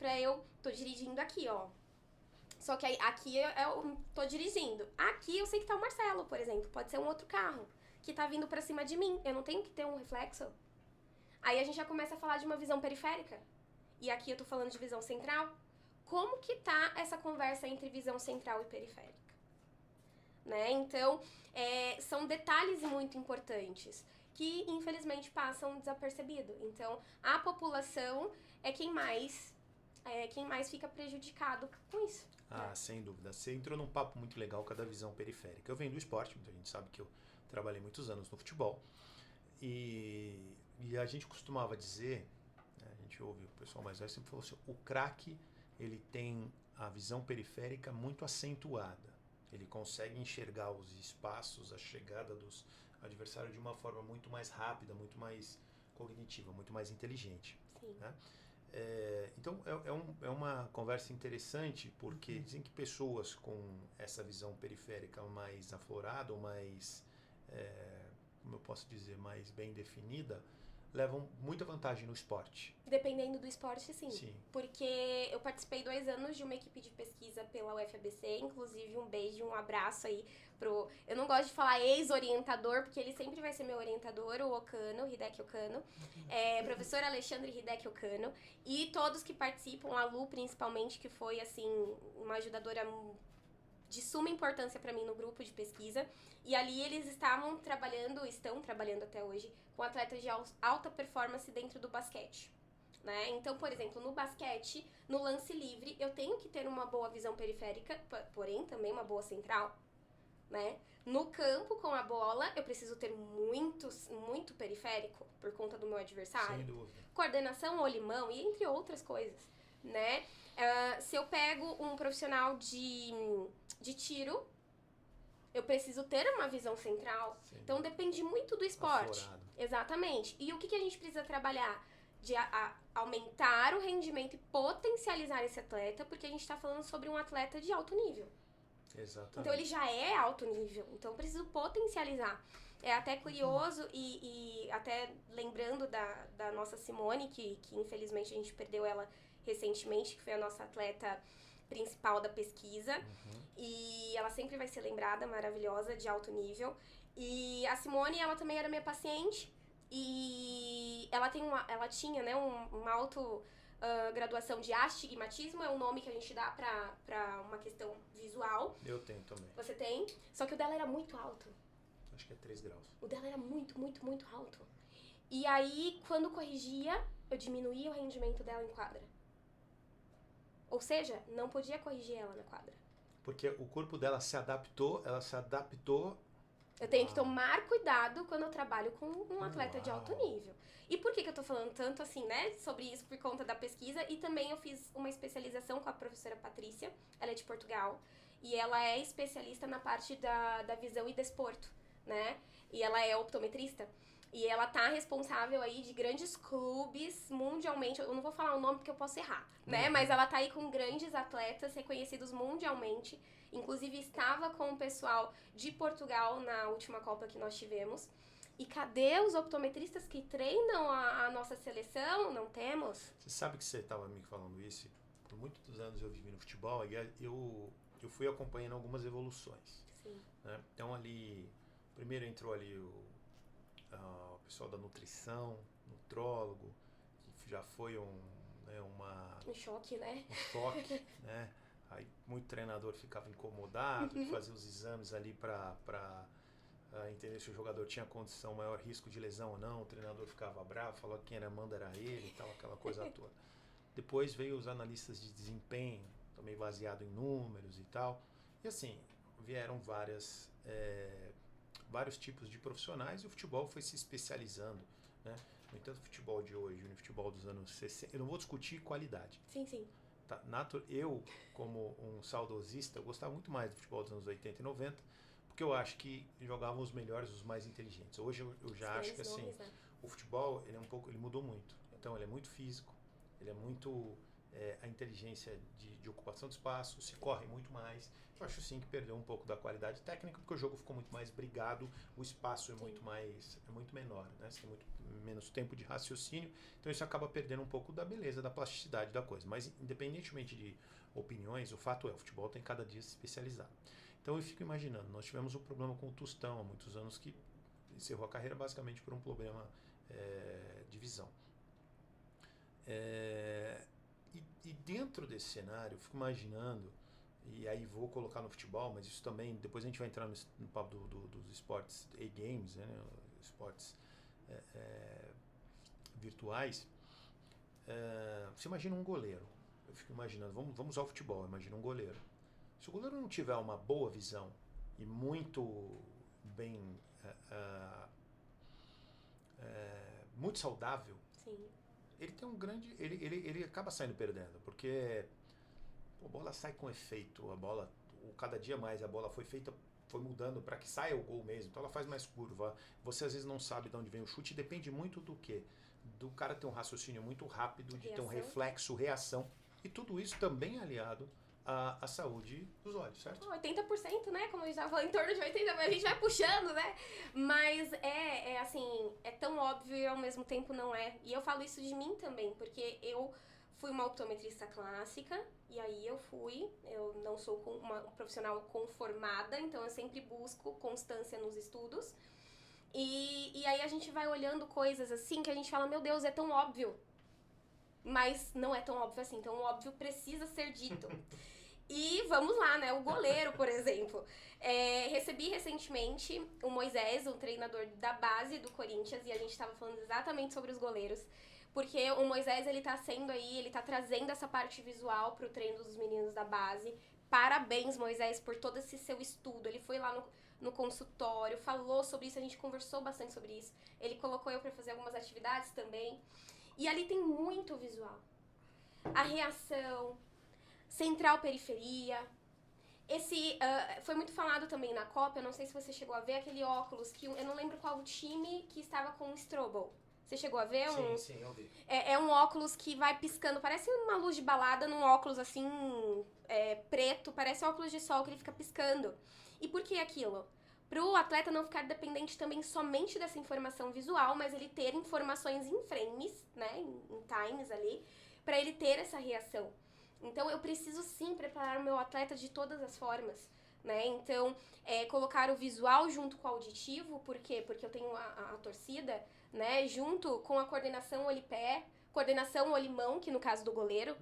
Speaker 2: tô dirigindo aqui, ó. Só que aí, aqui eu tô dirigindo. Aqui eu sei que tá o Marcelo, por exemplo. Pode ser um outro carro que tá vindo pra cima de mim. Eu não tenho que ter um reflexo. Aí a gente já começa a falar de uma visão periférica. E aqui eu tô falando de visão central. Como que tá essa conversa entre visão central e periférica? Né? Então, são detalhes muito importantes que, infelizmente, passam desapercebido. Então, a população é quem mais fica prejudicado com isso.
Speaker 1: Ah, sem dúvida. Você entrou num papo muito legal com a da visão periférica. Eu venho do esporte, muita gente sabe que eu trabalhei muitos anos no futebol. E a gente costumava dizer, né, a gente ouve o pessoal mais velho sempre falou assim, o craque, ele tem a visão periférica muito acentuada. Ele consegue enxergar os espaços, a chegada dos adversários de uma forma muito mais rápida, muito mais cognitiva, muito mais inteligente.
Speaker 2: Sim.
Speaker 1: Né? Então é uma conversa interessante, porque dizem que pessoas com essa visão periférica mais aflorada ou mais, como eu posso dizer, mais bem definida, levam muita vantagem no esporte.
Speaker 2: Dependendo do esporte, sim.
Speaker 1: Sim.
Speaker 2: Porque eu participei 2 anos de uma equipe de pesquisa pela UFABC, inclusive um beijo, um abraço aí pro... Eu não gosto de falar ex-orientador, porque ele sempre vai ser meu orientador, o Okano, Hideki Okano, professor Alexandre Hideki Okano, e todos que participam, a Lu principalmente, que foi, assim, uma ajudadora de suma importância para mim no grupo de pesquisa. E ali eles estão trabalhando até hoje, com atletas de alta performance dentro do basquete. Né? Então, por exemplo, no basquete, no lance livre, eu tenho que ter uma boa visão periférica, porém também uma boa central. Né? No campo, com a bola, eu preciso ter muito periférico, por conta do meu adversário.
Speaker 1: Sem dúvida.
Speaker 2: Coordenação ou limão, e entre outras coisas. né? Se eu pego um profissional de tiro, eu preciso ter uma visão central.
Speaker 1: Sim.
Speaker 2: Então, depende muito do esporte.
Speaker 1: Aflorado.
Speaker 2: Exatamente. E o que a gente precisa trabalhar? De aumentar o rendimento e potencializar esse atleta, porque a gente tá falando sobre um atleta de alto nível.
Speaker 1: Exatamente.
Speaker 2: Então, ele já é alto nível. Então, eu preciso potencializar. É até curioso e até lembrando da nossa Simone, que infelizmente a gente perdeu ela recentemente, que foi a nossa atleta principal da pesquisa. E ela sempre vai ser lembrada, maravilhosa, de alto nível. E a Simone, ela também era minha paciente. E ela tinha, né, uma graduação de astigmatismo, é um nome que a gente dá pra uma questão visual.
Speaker 1: Eu tenho também.
Speaker 2: Você tem? Só que o dela era muito alto.
Speaker 1: Acho que é 3 graus.
Speaker 2: O dela era muito, muito, muito alto. E aí, quando corrigia, eu diminuía o rendimento dela em quadra. Ou seja, não podia corrigir ela na quadra.
Speaker 1: Porque o corpo dela ela se adaptou.
Speaker 2: Eu tenho que tomar cuidado quando eu trabalho com um atleta de alto nível. E por que eu tô falando tanto assim, né, sobre isso por conta da pesquisa? E também eu fiz uma especialização com a professora Patrícia, ela é de Portugal, e ela é especialista na parte da visão e desporto, né? E ela é optometrista. E ela tá responsável aí de grandes clubes mundialmente. Eu não vou falar o nome porque eu posso errar, né? Mas ela tá aí com grandes atletas reconhecidos mundialmente. Inclusive, estava com o pessoal de Portugal na última Copa que nós tivemos. E cadê os optometristas que treinam a nossa seleção? Não temos.
Speaker 1: Você sabe que você estava me falando isso? Por muitos anos eu vivi no futebol e eu fui acompanhando algumas evoluções.
Speaker 2: Sim.
Speaker 1: Né? Então, ali, primeiro entrou ali o pessoal da nutrição, nutrólogo, que já foi um
Speaker 2: choque, né?
Speaker 1: Um choque, né? Aí muito treinador ficava incomodado, de fazer os exames ali para entender se o jogador tinha condição, maior risco de lesão ou não. O treinador ficava bravo, falou que quem era manda era ele e tal, aquela coisa toda. Depois veio os analistas de desempenho, também baseado em números e tal. E assim, vieram vários tipos de profissionais e o futebol foi se especializando, né? No entanto, o futebol de hoje, o futebol dos anos 60, eu não vou discutir qualidade.
Speaker 2: Sim, sim.
Speaker 1: Tá, eu, como um saudosista, eu gostava muito mais do futebol dos anos 80 e 90, porque eu acho que jogavam os melhores, os mais inteligentes. Hoje eu já acho que assim,
Speaker 2: nomes, né?
Speaker 1: o futebol, ele mudou muito. Então, ele é muito físico, ele é muito a inteligência de ocupação de espaço, se corre muito mais. Eu acho sim que perdeu um pouco da qualidade técnica, porque o jogo ficou muito mais brigado, o espaço é muito menor, né? Você tem muito menos tempo de raciocínio, então isso acaba perdendo um pouco da beleza, da plasticidade da coisa. Mas independentemente de opiniões, o fato é, o futebol tem cada dia se especializar. Então eu fico imaginando, nós tivemos um problema com o Tostão há muitos anos, que encerrou a carreira basicamente por um problema de visão. E dentro desse cenário, eu fico imaginando, e aí vou colocar no futebol, mas isso também, depois a gente vai entrar no papo dos esportes e-games, né, esportes virtuais. Você imagina um goleiro, eu fico imaginando, vamos usar o futebol, imagina um goleiro. Se o goleiro não tiver uma boa visão e muito bem, muito saudável,
Speaker 2: Sim.
Speaker 1: ele tem um grande, ele acaba saindo perdendo, porque a bola sai com efeito, cada dia mais a bola foi mudando para que saia o gol mesmo, então ela faz mais curva, você às vezes não sabe de onde vem o chute, depende muito do quê? Do cara ter um raciocínio muito rápido, de ter um reflexo, reação, e tudo isso também aliado à saúde dos olhos, certo?
Speaker 2: 80%, né? Como eu já falei, em torno de 80%, mas a gente vai puxando, né? Mas assim, é tão óbvio e ao mesmo tempo não é. E eu falo isso de mim também, porque eu fui uma optometrista clássica, e aí eu não sou uma profissional conformada, então eu sempre busco constância nos estudos. E aí a gente vai olhando coisas assim que a gente fala, meu Deus, é tão óbvio. Mas não é tão óbvio assim, então o óbvio precisa ser dito. E vamos lá, né? O goleiro, por exemplo. Recebi recentemente o Moisés, um treinador da base do Corinthians, e a gente estava falando exatamente sobre os goleiros. Porque o Moisés, ele tá trazendo essa parte visual pro treino dos meninos da base. Parabéns, Moisés, por todo esse seu estudo. Ele foi lá no consultório, falou sobre isso, a gente conversou bastante sobre isso. Ele colocou eu pra fazer algumas atividades também. E ali tem muito visual. a reação, central-periferia. Foi muito falado também na Copa, eu não sei se você chegou a ver aquele óculos, que eu não lembro qual time que estava com o Strobel. Você chegou a ver?
Speaker 1: Sim, eu vi.
Speaker 2: É um óculos que vai piscando, parece uma luz de balada num óculos assim, preto, parece óculos de sol que ele fica piscando. E por que aquilo? Para o atleta não ficar dependente também somente dessa informação visual, mas ele ter informações em frames, né, em times ali, para ele ter essa reação. Então, eu preciso sim preparar o meu atleta de todas as formas, né? Então, colocar o visual junto com o auditivo, por quê? Porque eu tenho a torcida, né? Junto com a coordenação olho-pé, coordenação olho-mão, que no caso do goleiro,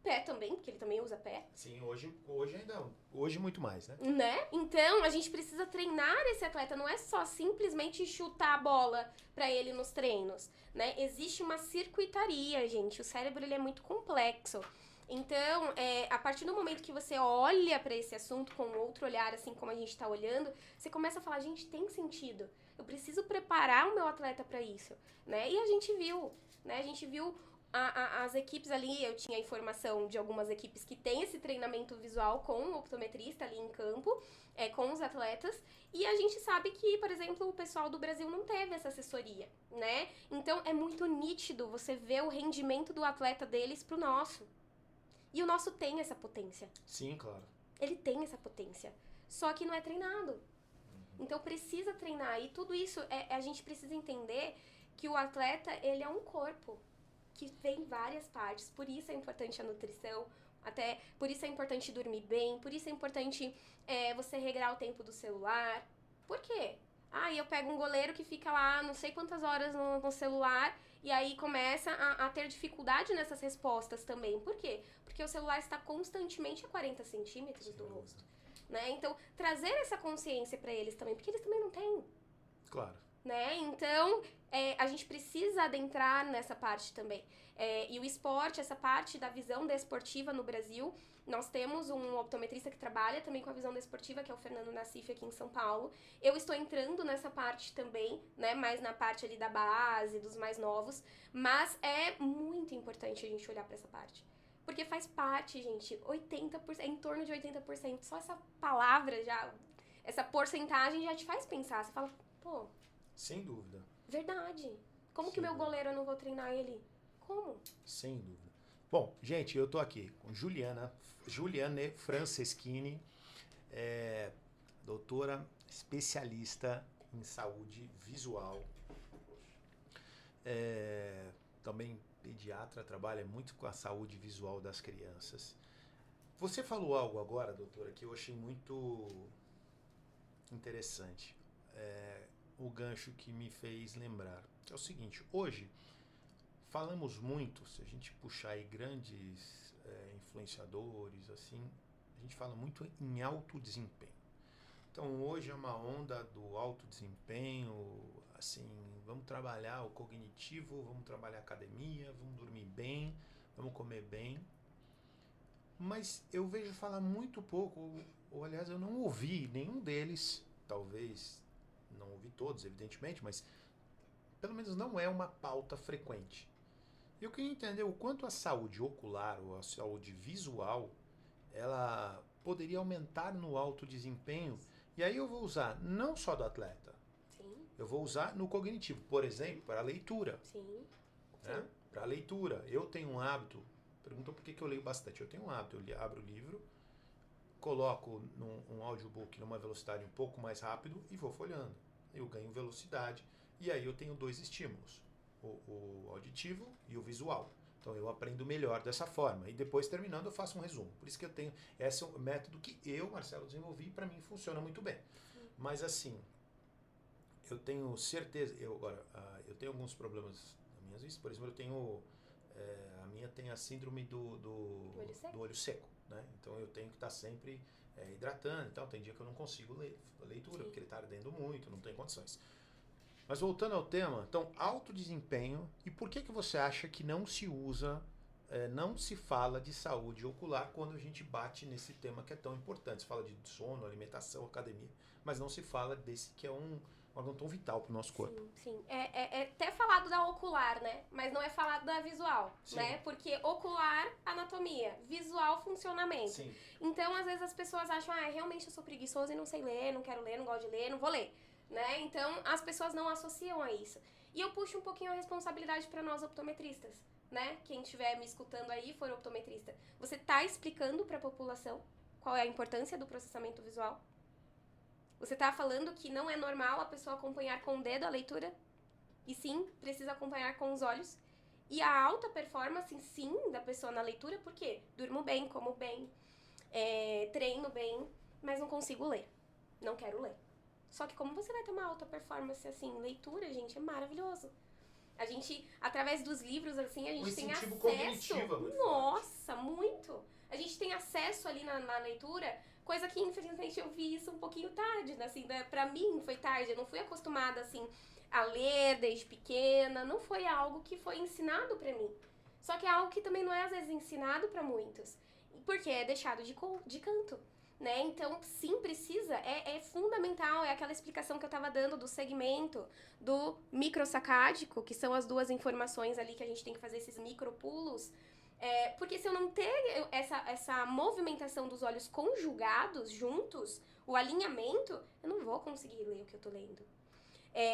Speaker 2: pé também, porque ele também usa pé.
Speaker 1: Sim, hoje ainda, hoje muito mais, né?
Speaker 2: Né? Então, a gente precisa treinar esse atleta, não é só simplesmente chutar a bola pra ele nos treinos, né? Existe uma circuitaria, gente, o cérebro ele é muito complexo. Então, a partir do momento que você olha pra esse assunto com outro olhar, assim como a gente tá olhando, você começa a falar, gente, tem sentido. Eu preciso preparar o meu atleta pra isso, né? E a gente viu, né? A gente viu as equipes ali, eu tinha informação de algumas equipes que têm esse treinamento visual com o optometrista ali em campo, com os atletas, e a gente sabe que, por exemplo, o pessoal do Brasil não teve essa assessoria, né? Então, é muito nítido você ver o rendimento do atleta deles pro nosso. E o nosso tem essa potência.
Speaker 1: Sim, claro.
Speaker 2: Ele tem essa potência. Só que não é treinado. Então precisa treinar. E tudo isso, a gente precisa entender que o atleta, ele é um corpo que tem várias partes. Por isso é importante a nutrição. Até por isso é importante dormir bem. Por isso é importante você regrar o tempo do celular. Por quê? Eu pego um goleiro que fica lá não sei quantas horas no celular e aí começa a ter dificuldade nessas respostas também. Por quê? Porque o celular está constantemente a 40 centímetros do rosto. Né? Então, trazer essa consciência para eles também, porque eles também não têm.
Speaker 1: Claro.
Speaker 2: Né? Então, a gente precisa adentrar nessa parte também. E o esporte, essa parte da visão desportiva no Brasil, nós temos um optometrista que trabalha também com a visão desportiva, que é o Fernando Nassif aqui em São Paulo. Eu estou entrando nessa parte também, né? Mais na parte ali da base, dos mais novos. Mas é muito importante a gente olhar para essa parte. Porque faz parte, gente, 80%, em torno de 80%. Só essa palavra já, essa porcentagem já te faz pensar. Você fala, pô...
Speaker 1: Sem dúvida.
Speaker 2: Verdade. Como que meu goleiro eu não vou treinar ele? Como?
Speaker 1: Sem dúvida. Bom, gente, eu tô aqui com Juliane Franceschini, doutora especialista em saúde visual. Também pediatra, trabalha muito com a saúde visual das crianças. Você falou algo agora, doutora, que eu achei muito interessante. O gancho que me fez lembrar. É o seguinte, hoje falamos muito, se a gente puxar aí grandes influenciadores, assim, a gente fala muito em alto desempenho. Então hoje é uma onda do alto desempenho, assim, vamos trabalhar o cognitivo, vamos trabalhar a academia, vamos dormir bem, vamos comer bem. Mas eu vejo falar muito pouco, ou aliás eu não ouvi nenhum deles, talvez não ouvi todos, evidentemente, mas pelo menos não é uma pauta frequente. Eu queria entender o quanto a saúde ocular ou a saúde visual ela poderia aumentar no alto desempenho. E aí eu vou usar não só do atleta,
Speaker 2: Sim.
Speaker 1: Eu vou usar no cognitivo, por exemplo, para a leitura.
Speaker 2: Sim.
Speaker 1: Né? Para a leitura. Eu tenho um hábito, perguntou por que eu leio bastante. Eu tenho um hábito, eu abro o livro, coloco um audiobook numa velocidade um pouco mais rápido e vou folheando. Eu ganho velocidade e aí eu tenho dois estímulos, o auditivo e o visual. Então eu aprendo melhor dessa forma. E depois, terminando, eu faço um resumo. Por isso que eu tenho... Esse é o método que eu, Marcelo, desenvolvi e para mim funciona muito bem. Mas assim, eu tenho certeza... Eu tenho alguns problemas nas minhas vistas. Por exemplo, eu tenho... a minha tem a síndrome do olho seco. Né? Então eu tenho que estar sempre hidratando e tal. Tem dia que eu não consigo ler a leitura, Sim. porque ele está ardendo muito, não tem condições. Mas voltando ao tema, então, alto desempenho, e por que você acha que não se usa não se fala de saúde ocular quando a gente bate nesse tema que é tão importante. Se fala de sono, alimentação, academia, mas não se fala desse que é um órgão tão vital para o nosso corpo.
Speaker 2: Sim, sim. É até falado da ocular, né? Mas não é falado da visual,
Speaker 1: Sim.
Speaker 2: né? Porque ocular, anatomia, visual, funcionamento.
Speaker 1: Sim.
Speaker 2: Então, às vezes as pessoas acham, realmente eu sou preguiçoso e não sei ler, não quero ler, não gosto de ler, não vou ler, né? Então, as pessoas não associam a isso. E eu puxo um pouquinho a responsabilidade para nós optometristas, né? Quem estiver me escutando aí for optometrista. Você tá explicando para a população qual é a importância do processamento visual? Você tá falando que não é normal a pessoa acompanhar com o dedo a leitura? E sim, precisa acompanhar com os olhos. E a alta performance, sim, da pessoa na leitura, por quê? Durmo bem, como bem, treino bem, mas não consigo ler. Não quero ler. Só que como você vai ter uma alta performance, assim, leitura, gente, é maravilhoso. A gente, através dos livros, assim, a gente tem acesso...
Speaker 1: cognitivo é muito
Speaker 2: Nossa, muito! A gente tem acesso ali na leitura... Coisa que, infelizmente, eu vi isso um pouquinho tarde, assim, né? Pra mim foi tarde, eu não fui acostumada, assim, a ler desde pequena, não foi algo que foi ensinado pra mim. Só que é algo que também não é, às vezes, ensinado pra muitos, porque é deixado de canto, né? Então, sim, precisa, é fundamental, é aquela explicação que eu tava dando do segmento, do microsacádico, que são as duas informações ali que a gente tem que fazer esses micropulos. Porque se eu não ter essa movimentação dos olhos conjugados juntos, o alinhamento, eu não vou conseguir ler o que eu tô lendo.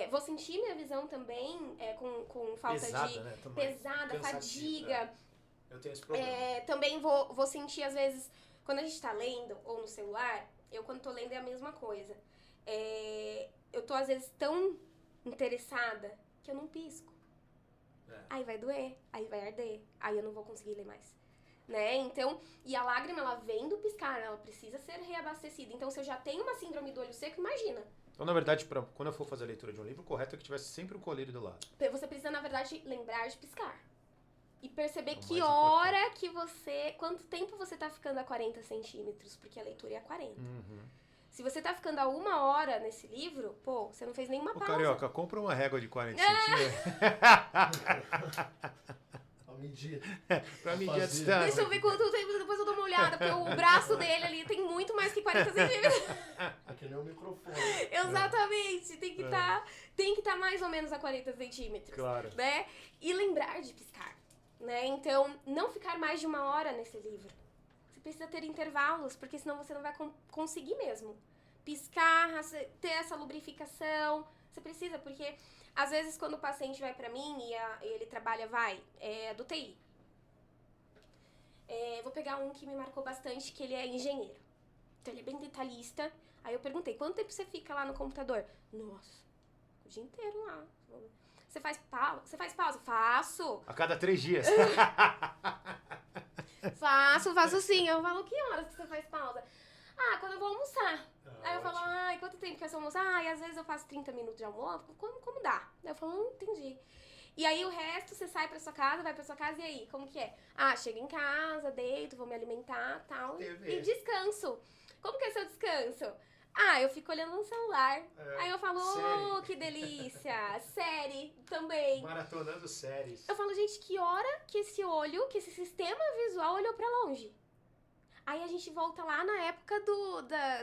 Speaker 2: Vou sentir minha visão também com falta
Speaker 1: pesada, né?
Speaker 2: pesada, fadiga.
Speaker 1: Eu tenho esse problema.
Speaker 2: Também vou sentir, às vezes, quando a gente tá lendo, ou no celular, eu quando tô lendo é a mesma coisa. Eu tô, às vezes, tão interessada que eu não pisco. Aí vai doer, aí vai arder, aí eu não vou conseguir ler mais, né? Então, e a lágrima, ela vem do piscar, ela precisa ser reabastecida. Então, se eu já tenho uma síndrome do olho seco, imagina.
Speaker 1: Então, na verdade, quando eu for fazer a leitura de um livro, o correto é que tivesse sempre um colírio do lado.
Speaker 2: Você precisa, na verdade, lembrar de piscar. E perceber que quanto tempo você tá ficando a 40 centímetros, porque a leitura é a 40. Se você tá ficando a 1 hora nesse livro, você não fez nenhuma pausa.
Speaker 1: Carioca, compra uma régua de 40 centímetros.
Speaker 3: Pra medir.
Speaker 1: Pra medir a distância.
Speaker 2: Deixa eu ver quanto tempo, depois eu dou uma olhada, porque o braço dele ali tem muito mais que 40 centímetros.
Speaker 3: É que nem o microfone.
Speaker 2: Exatamente, tem que tá mais ou menos a 40 centímetros.
Speaker 1: Claro.
Speaker 2: Né? E lembrar de piscar, né? Então, não ficar mais de 1 hora nesse livro. Você precisa ter intervalos, porque senão você não vai conseguir mesmo. Piscar, ter essa lubrificação, você precisa, porque às vezes quando o paciente vai pra mim e ele trabalha, do TI. Vou pegar um que me marcou bastante, que ele é engenheiro. Então ele é bem detalhista. Aí eu perguntei, quanto tempo você fica lá no computador? Nossa, o dia inteiro lá. Você faz pausa? Faço.
Speaker 1: A cada 3 dias.
Speaker 2: Faço sim. Eu falo, que horas que você faz pausa? Quando eu vou almoçar. Aí eu falo, quanto tempo que é seu almoço? E às vezes eu faço 30 minutos de almoço. Como dá? Aí eu falo, entendi. E aí o resto, você sai pra sua casa, vai pra sua casa, e aí? Como que é? Chego em casa, deito, vou me alimentar, tal, e descanso. Como que é seu descanso? Eu fico olhando no celular. Aí eu falo, que delícia. Série também.
Speaker 1: Maratonando séries.
Speaker 2: Eu falo, gente, que hora que esse sistema visual olhou pra longe? Aí a gente volta lá na época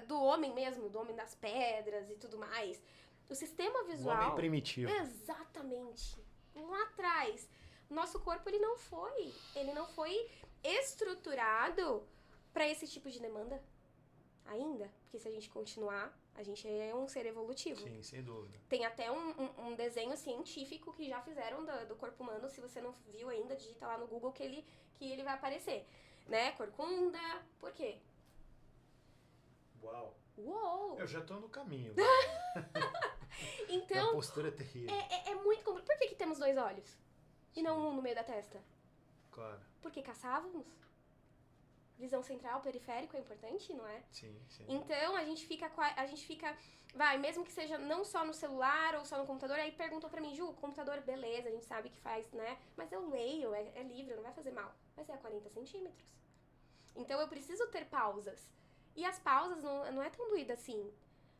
Speaker 2: do homem mesmo, do homem das pedras e tudo mais. O sistema visual...
Speaker 1: O homem primitivo.
Speaker 2: Exatamente. Lá atrás. Nosso corpo, ele não foi estruturado pra esse tipo de demanda. Ainda. Porque se a gente continuar, a gente é um ser evolutivo.
Speaker 1: Sim, sem dúvida.
Speaker 2: Tem até um desenho científico que já fizeram do corpo humano. Se você não viu ainda, digita lá no Google que ele vai aparecer. Né? Corcunda. Por quê?
Speaker 1: Uau! Eu já tô no caminho.
Speaker 2: Então...
Speaker 1: A postura é terrível.
Speaker 2: É muito complicado. Por que temos 2 olhos? E não um no meio da testa?
Speaker 1: Claro.
Speaker 2: Porque caçávamos? Visão central, periférico é importante, não é?
Speaker 1: Sim, sim.
Speaker 2: Então, a gente fica, mesmo que seja não só no celular ou só no computador, aí perguntou pra mim, Ju, computador, beleza, a gente sabe que faz, né? Mas eu leio, é livre, não vai fazer mal. Mas é a 40 centímetros. Então, eu preciso ter pausas. E as pausas não é tão doída assim.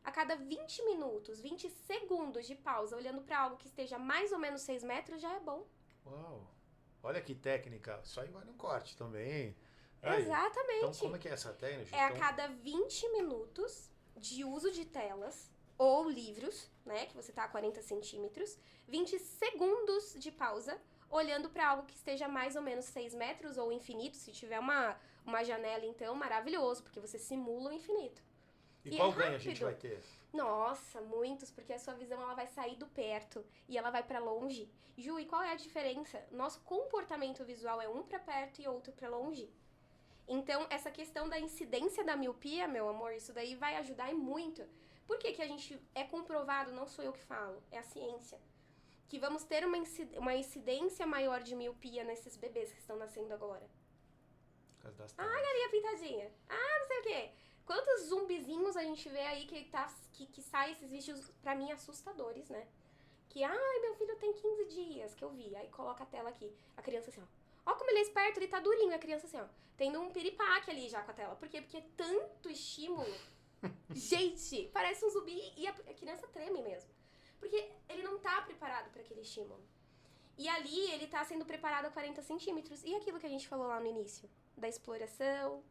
Speaker 2: A cada 20 minutos, 20 segundos de pausa, olhando pra algo que esteja mais ou menos 6 metros, já é bom.
Speaker 1: Uau! Olha que técnica. Isso aí vale um corte também. Aí.
Speaker 2: Exatamente.
Speaker 1: Então, como é que é essa técnica?
Speaker 2: É a
Speaker 1: Então,
Speaker 2: cada 20 minutos de uso de telas ou livros, né, que você tá a 40 centímetros, 20 segundos de pausa, olhando para algo que esteja mais ou menos 6 metros ou infinito. Se tiver uma janela, então, maravilhoso, porque você simula o infinito.
Speaker 1: e
Speaker 2: E
Speaker 1: qual
Speaker 2: é
Speaker 1: ganho a gente
Speaker 2: rápido.
Speaker 1: vai ter?
Speaker 2: Nossa, muitos, porque a sua visão ela vai sair do perto e ela vai para longe. Ju, e qual é a diferença? Nosso comportamento visual é um para perto e outro para longe. Então, essa questão da incidência da miopia, meu amor, isso daí vai ajudar e muito. Por que que a gente é comprovado, não sou eu que falo, é a ciência, que vamos ter uma incidência maior de miopia nesses bebês que estão nascendo agora?
Speaker 1: Por causa das telas.
Speaker 2: Galinha pintadinha. Não sei o quê. Quantos zumbizinhos a gente vê aí que sai esses vídeos, pra mim, assustadores, né? Que, meu filho tem 15 dias, que eu vi. Aí coloca a tela aqui. A criança assim, ó. Ó como ele é esperto, ele tá durinho. A criança assim, ó. Tendo um piripaque ali já com a tela. Por quê? Porque é tanto estímulo. Gente, parece um zumbi e a criança treme mesmo. Porque ele não tá preparado para aquele estímulo. E ali ele tá sendo preparado a 40 centímetros. E aquilo que a gente falou lá no início? Da exploração,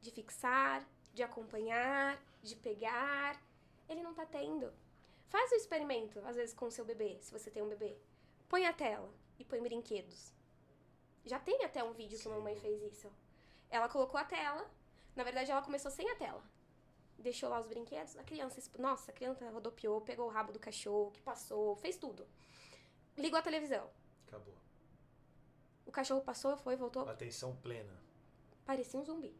Speaker 2: de fixar, de acompanhar, de pegar. Ele não tá tendo. Faz o experimento, às vezes, com o seu bebê, se você tem um bebê. Põe a tela e põe brinquedos. Já tem até um vídeo que a mamãe fez isso. Ela colocou a tela. Na verdade, ela começou sem a tela. Deixou lá os brinquedos. A criança rodopiou, pegou o rabo do cachorro, que passou, fez tudo. Ligou a televisão.
Speaker 1: Acabou.
Speaker 2: O cachorro passou, foi, voltou.
Speaker 1: Atenção plena.
Speaker 2: Parecia um zumbi.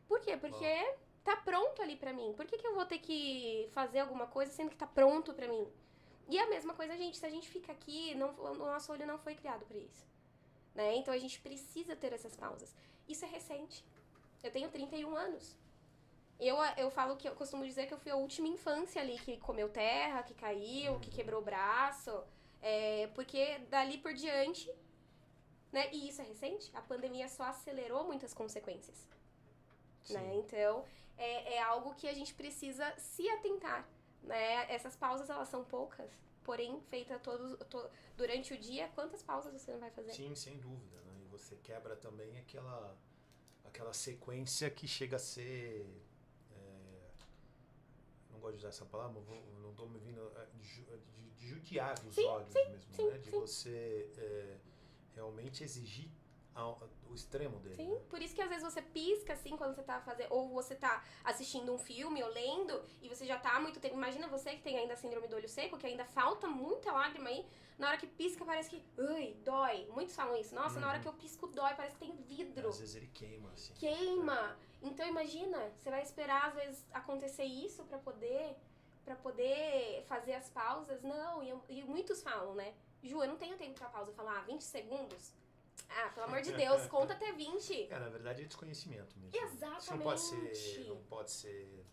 Speaker 2: Por quê? Porque tá pronto ali pra mim. Por que eu vou ter que fazer alguma coisa sendo que tá pronto pra mim? E a mesma coisa, gente, se a gente fica aqui, o nosso olho não foi criado pra isso. Né? Então a gente precisa ter essas pausas. Isso é recente. Eu tenho 31 anos. Eu falo que eu costumo dizer que eu fui a última infância ali que comeu terra, que caiu, que quebrou o braço. Porque dali por diante, né? E isso é recente, a pandemia só acelerou muitas consequências. Né? Então, é algo que a gente precisa se atentar. Né? Essas pausas, elas são poucas, porém, feitas durante o dia, quantas pausas você não vai fazer?
Speaker 1: Sim, sem dúvida. Né? E você quebra também aquela sequência que chega a ser... não gosto de usar essa palavra, não estou me vindo... de judiar dos olhos mesmo, né? De você realmente exigir o extremo dele.
Speaker 2: Sim,
Speaker 1: né?
Speaker 2: por isso que às vezes você pisca assim quando você tá fazendo, ou você tá assistindo um filme ou lendo e você já tá há muito tempo. Imagina você que tem ainda síndrome do olho seco, que ainda falta muita lágrima aí, na hora que pisca parece que, dói. Muitos falam isso. Nossa, na hora que eu pisco dói, parece que tem vidro.
Speaker 1: Às vezes ele queima, assim.
Speaker 2: Queima. Então imagina, você vai esperar às vezes acontecer isso pra poder fazer as pausas. Não, e muitos falam, né? Ju, eu não tenho tempo pra pausa. Eu falo, 20 segundos? Pelo amor de Deus, conta até 20.
Speaker 1: Na verdade é desconhecimento mesmo.
Speaker 2: Exatamente.
Speaker 1: Isso não pode ser...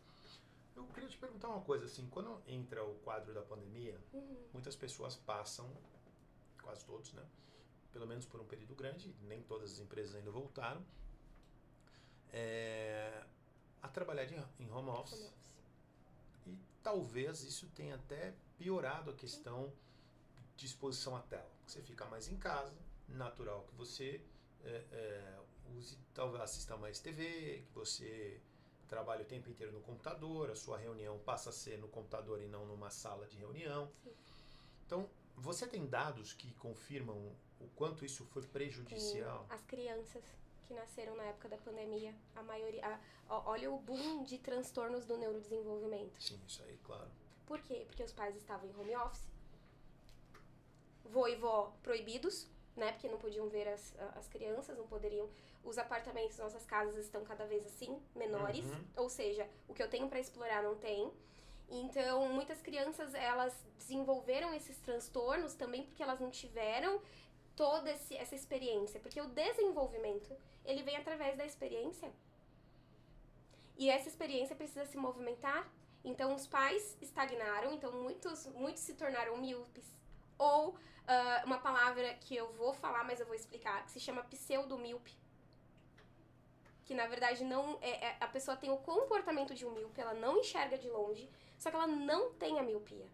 Speaker 1: Eu queria te perguntar uma coisa, assim, quando entra o quadro da pandemia, muitas pessoas passam, quase todos, né? Pelo menos por um período grande, nem todas as empresas ainda voltaram, a trabalhar em home office. E talvez isso tenha até piorado a questão de exposição à tela. Você fica mais em casa, natural que você use, talvez assista mais TV, que você trabalhe o tempo inteiro no computador, a sua reunião passa a ser no computador e não numa sala de reunião.
Speaker 2: Sim.
Speaker 1: Então, você tem dados que confirmam o quanto isso foi prejudicial?
Speaker 2: As crianças que nasceram na época da pandemia, a maioria... olha o boom de transtornos do neurodesenvolvimento.
Speaker 1: Sim, isso aí, claro.
Speaker 2: Por quê? Porque os pais estavam em home office. Vô e vó proibidos, né? Porque não podiam ver as crianças, não poderiam... Os apartamentos, nossas casas estão cada vez assim, menores. Ou seja, o que eu tenho para explorar não tem. Então, muitas crianças, elas desenvolveram esses transtornos também porque elas não tiveram toda essa experiência. Porque o desenvolvimento, ele vem através da experiência. E essa experiência precisa se movimentar. Então, os pais estagnaram. Então, muitos se tornaram míopes. Ou uma palavra que eu vou falar, mas eu vou explicar, que se chama pseudomíope. Que, na verdade, não a pessoa tem o comportamento de um míope, ela não enxerga de longe, só que ela não tem a miopia.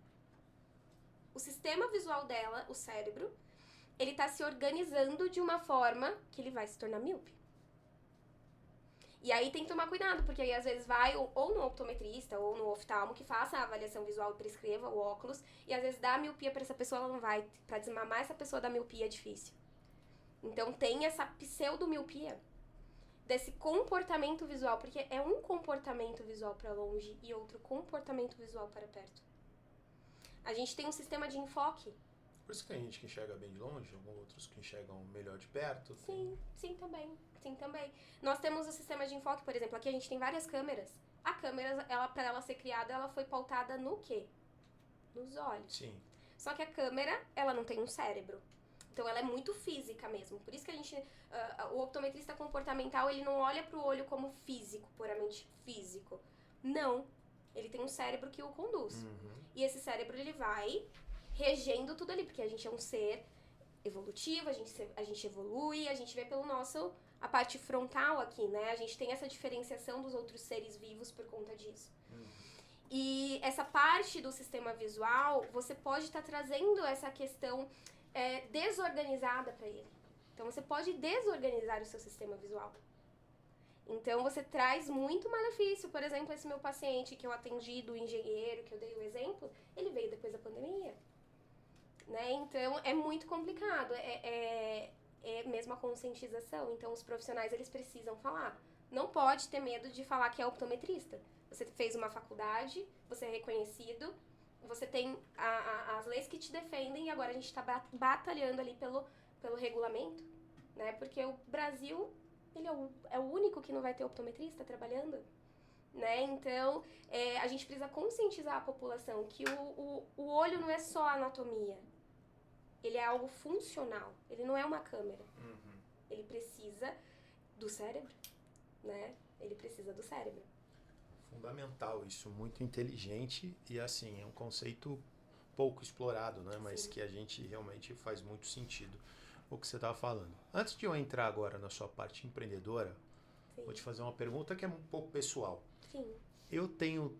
Speaker 2: O sistema visual dela, o cérebro, ele tá se organizando de uma forma que ele vai se tornar míope. E aí tem que tomar cuidado, porque aí às vezes vai ou no optometrista ou no oftalmo que faça a avaliação visual e prescreva o óculos, e às vezes dá miopia pra essa pessoa, ela não vai. Pra desmamar essa pessoa da miopia é difícil. Então tem essa pseudomiopia desse comportamento visual, porque é um comportamento visual para longe e outro comportamento visual para perto. A gente tem um sistema de enfoque.
Speaker 1: Por isso que tem gente que enxerga bem de longe, alguns outros que enxergam melhor de perto.
Speaker 2: Sim, também. Nós temos o sistema de enfoque, por exemplo, aqui a gente tem várias câmeras. A câmera, para ela ser criada, ela foi pautada no quê? Nos olhos.
Speaker 1: Sim.
Speaker 2: Só que a câmera, ela não tem um cérebro. Então ela é muito física mesmo. Por isso que a gente, o optometrista comportamental, ele não olha pro olho como físico, puramente físico. Não. Ele tem um cérebro que o conduz. E esse cérebro, ele vai regendo tudo ali, porque a gente é um ser evolutivo, a gente evolui, a gente vê pelo nosso, a parte frontal aqui, né? A gente tem essa diferenciação dos outros seres vivos por conta disso. E essa parte do sistema visual, você pode estar trazendo essa questão desorganizada para ele. Então você pode desorganizar o seu sistema visual. Então você traz muito malefício. Por exemplo, esse meu paciente que eu atendi, do engenheiro, que eu dei o exemplo, ele veio depois da pandemia. Né? Então é muito complicado. É mesmo a conscientização. Então os profissionais, eles precisam falar. Não pode ter medo de falar que é optometrista. Você fez uma faculdade, você é reconhecido, você tem as leis que te defendem e agora a gente está batalhando ali pelo regulamento, né? Porque o Brasil, ele é o único que não vai ter optometrista trabalhando, né? Então, a gente precisa conscientizar a população que o olho não é só anatomia. Ele é algo funcional, ele não é uma câmera. Ele precisa do cérebro, né? Ele precisa do cérebro.
Speaker 1: Fundamental isso, muito inteligente e assim, é um conceito pouco explorado, né? Mas
Speaker 2: Sim.
Speaker 1: que a gente realmente faz muito sentido o que você estava falando. Antes de eu entrar agora na sua parte empreendedora,
Speaker 2: Sim.
Speaker 1: vou te fazer uma pergunta que é um pouco pessoal.
Speaker 2: Sim.
Speaker 1: Eu tenho,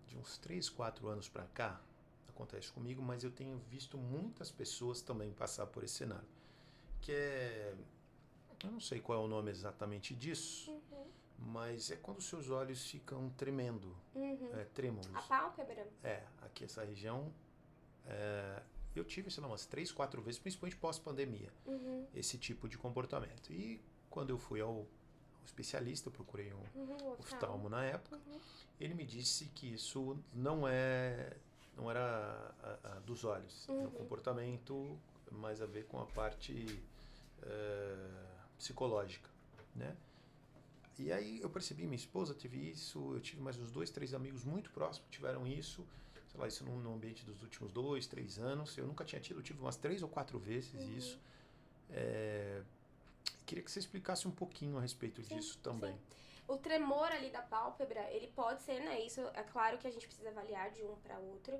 Speaker 1: de uns 3, 4 anos para cá, acontece comigo, mas eu tenho visto muitas pessoas também passar por esse cenário, que eu não sei qual é o nome exatamente disso, mas é quando os seus olhos ficam tremendo, trêmulos.
Speaker 2: A pálpebra?
Speaker 1: Aqui essa região, eu tive, sei lá, umas 3, 4 vezes, principalmente pós-pandemia, esse tipo de comportamento. E quando eu fui ao especialista, eu procurei um oftalmo na época, ele me disse que isso não era dos olhos, é um comportamento mais a ver com a parte psicológica, né? E aí eu percebi, minha esposa teve isso, eu tive mais uns 2, 3 amigos muito próximos que tiveram isso, sei lá, isso no ambiente dos últimos 2, 3 anos, eu nunca tinha tido, eu tive umas 3 ou 4 vezes isso. Queria que você explicasse um pouquinho a respeito disso também.
Speaker 2: Sim. O tremor ali da pálpebra, ele pode ser, né, isso é claro que a gente precisa avaliar de um para outro,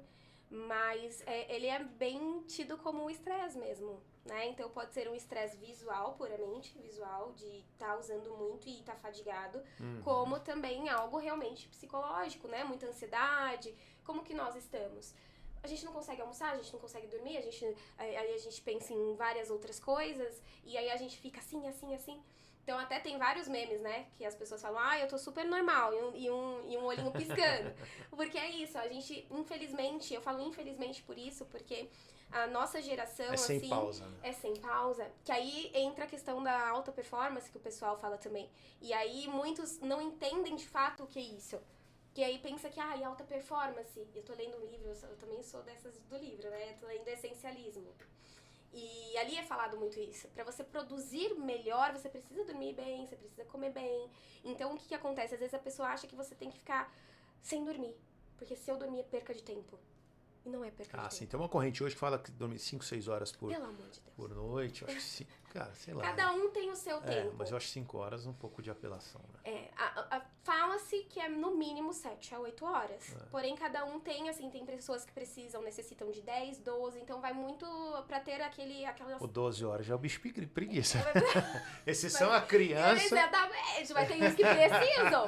Speaker 2: mas ele é bem tido como um estresse mesmo, né? Então pode ser um estresse visual, puramente visual, de estar usando muito e estar fadigado, como também algo realmente psicológico, né? Muita ansiedade, como que nós estamos? A gente não consegue almoçar, a gente não consegue dormir, aí a gente pensa em várias outras coisas, e aí a gente fica assim, assim, assim. Então até tem vários memes, né, que as pessoas falam, eu tô super normal, e um olhinho piscando. Porque é isso, a gente, infelizmente, eu falo infelizmente por isso, porque a nossa geração,
Speaker 1: É sem pausa, né?
Speaker 2: É sem pausa, que aí entra a questão da alta performance, que o pessoal fala também. E aí muitos não entendem de fato o que é isso. Que aí pensa que, alta performance. Eu tô lendo um livro, eu também sou dessas do livro, né, eu tô lendo Essencialismo. E ali é falado muito isso. Para você produzir melhor, você precisa dormir bem, você precisa comer bem. Então, o que acontece? Às vezes a pessoa acha que você tem que ficar sem dormir. Porque se eu dormir é perca de tempo. E não é perca de tempo.
Speaker 1: Sim. Tem uma corrente hoje que fala que dorme 5, 6 horas
Speaker 2: Pelo amor de Deus.
Speaker 1: por noite. Eu acho que sim. Cara, sei lá.
Speaker 2: Cada um tem o seu tempo.
Speaker 1: Mas eu acho 5 horas um pouco de apelação, né?
Speaker 2: Fala Estima-se que é no mínimo 7 a 8 horas. Porém, cada um tem, assim, tem pessoas que necessitam de 10, 12, então vai muito pra ter aquelas...
Speaker 1: Por 12 horas já é o bicho preguiça. Exceção a criança.
Speaker 2: Exatamente, mas tem uns que precisam,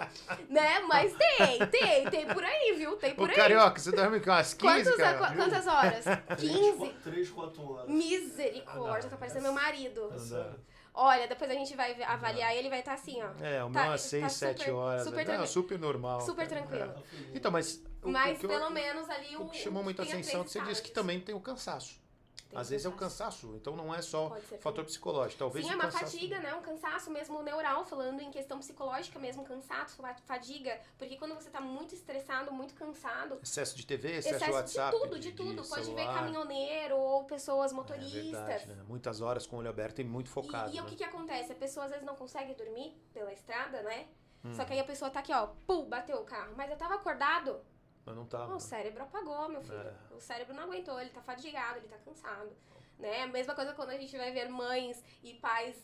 Speaker 2: né? Mas tem por aí, viu? Tem por
Speaker 1: Ô,
Speaker 2: aí.
Speaker 1: Carioca, você dorme com umas 15, cara?
Speaker 2: Quantas horas? 15?
Speaker 3: 3, 4 horas.
Speaker 2: Misericórdia, tá parecendo meu marido.
Speaker 3: É sério.
Speaker 2: Olha, depois a gente vai avaliar e ele vai estar assim, ó.
Speaker 1: O meu é 6, 7 horas.
Speaker 2: Super,
Speaker 1: Não, super normal.
Speaker 2: super
Speaker 1: cara.
Speaker 2: tranquilo.
Speaker 1: Então, mas...
Speaker 2: Mas pelo menos ali
Speaker 1: O que chamou muita
Speaker 2: tem
Speaker 1: atenção é que você disse que
Speaker 2: estágios.
Speaker 1: também tem o cansaço. Às vezes é o cansaço, então não é só
Speaker 2: Pode ser
Speaker 1: fator psicológico. Talvez
Speaker 2: Sim, é
Speaker 1: o
Speaker 2: uma
Speaker 1: cansaço...
Speaker 2: fadiga, né? Um cansaço mesmo neural, falando em questão psicológica mesmo, cansaço, fadiga. Porque quando você tá muito estressado, muito cansado...
Speaker 1: Excesso de TV, excesso de
Speaker 2: Excesso
Speaker 1: WhatsApp,
Speaker 2: de tudo. Pode ver
Speaker 1: celular.
Speaker 2: caminhoneiro ou pessoas
Speaker 1: É
Speaker 2: motoristas.
Speaker 1: verdade, né? Muitas horas com o olho aberto e muito focado.
Speaker 2: E o
Speaker 1: né?
Speaker 2: que acontece? A pessoa às vezes não consegue dormir pela estrada, né? Só que aí a pessoa tá aqui, ó, bateu o carro. Mas eu tava acordado.
Speaker 1: Mas não tava.
Speaker 2: O cérebro apagou, meu filho. O cérebro não aguentou, ele tá fadigado, ele tá cansado. Né? A mesma coisa quando a gente vai ver mães e pais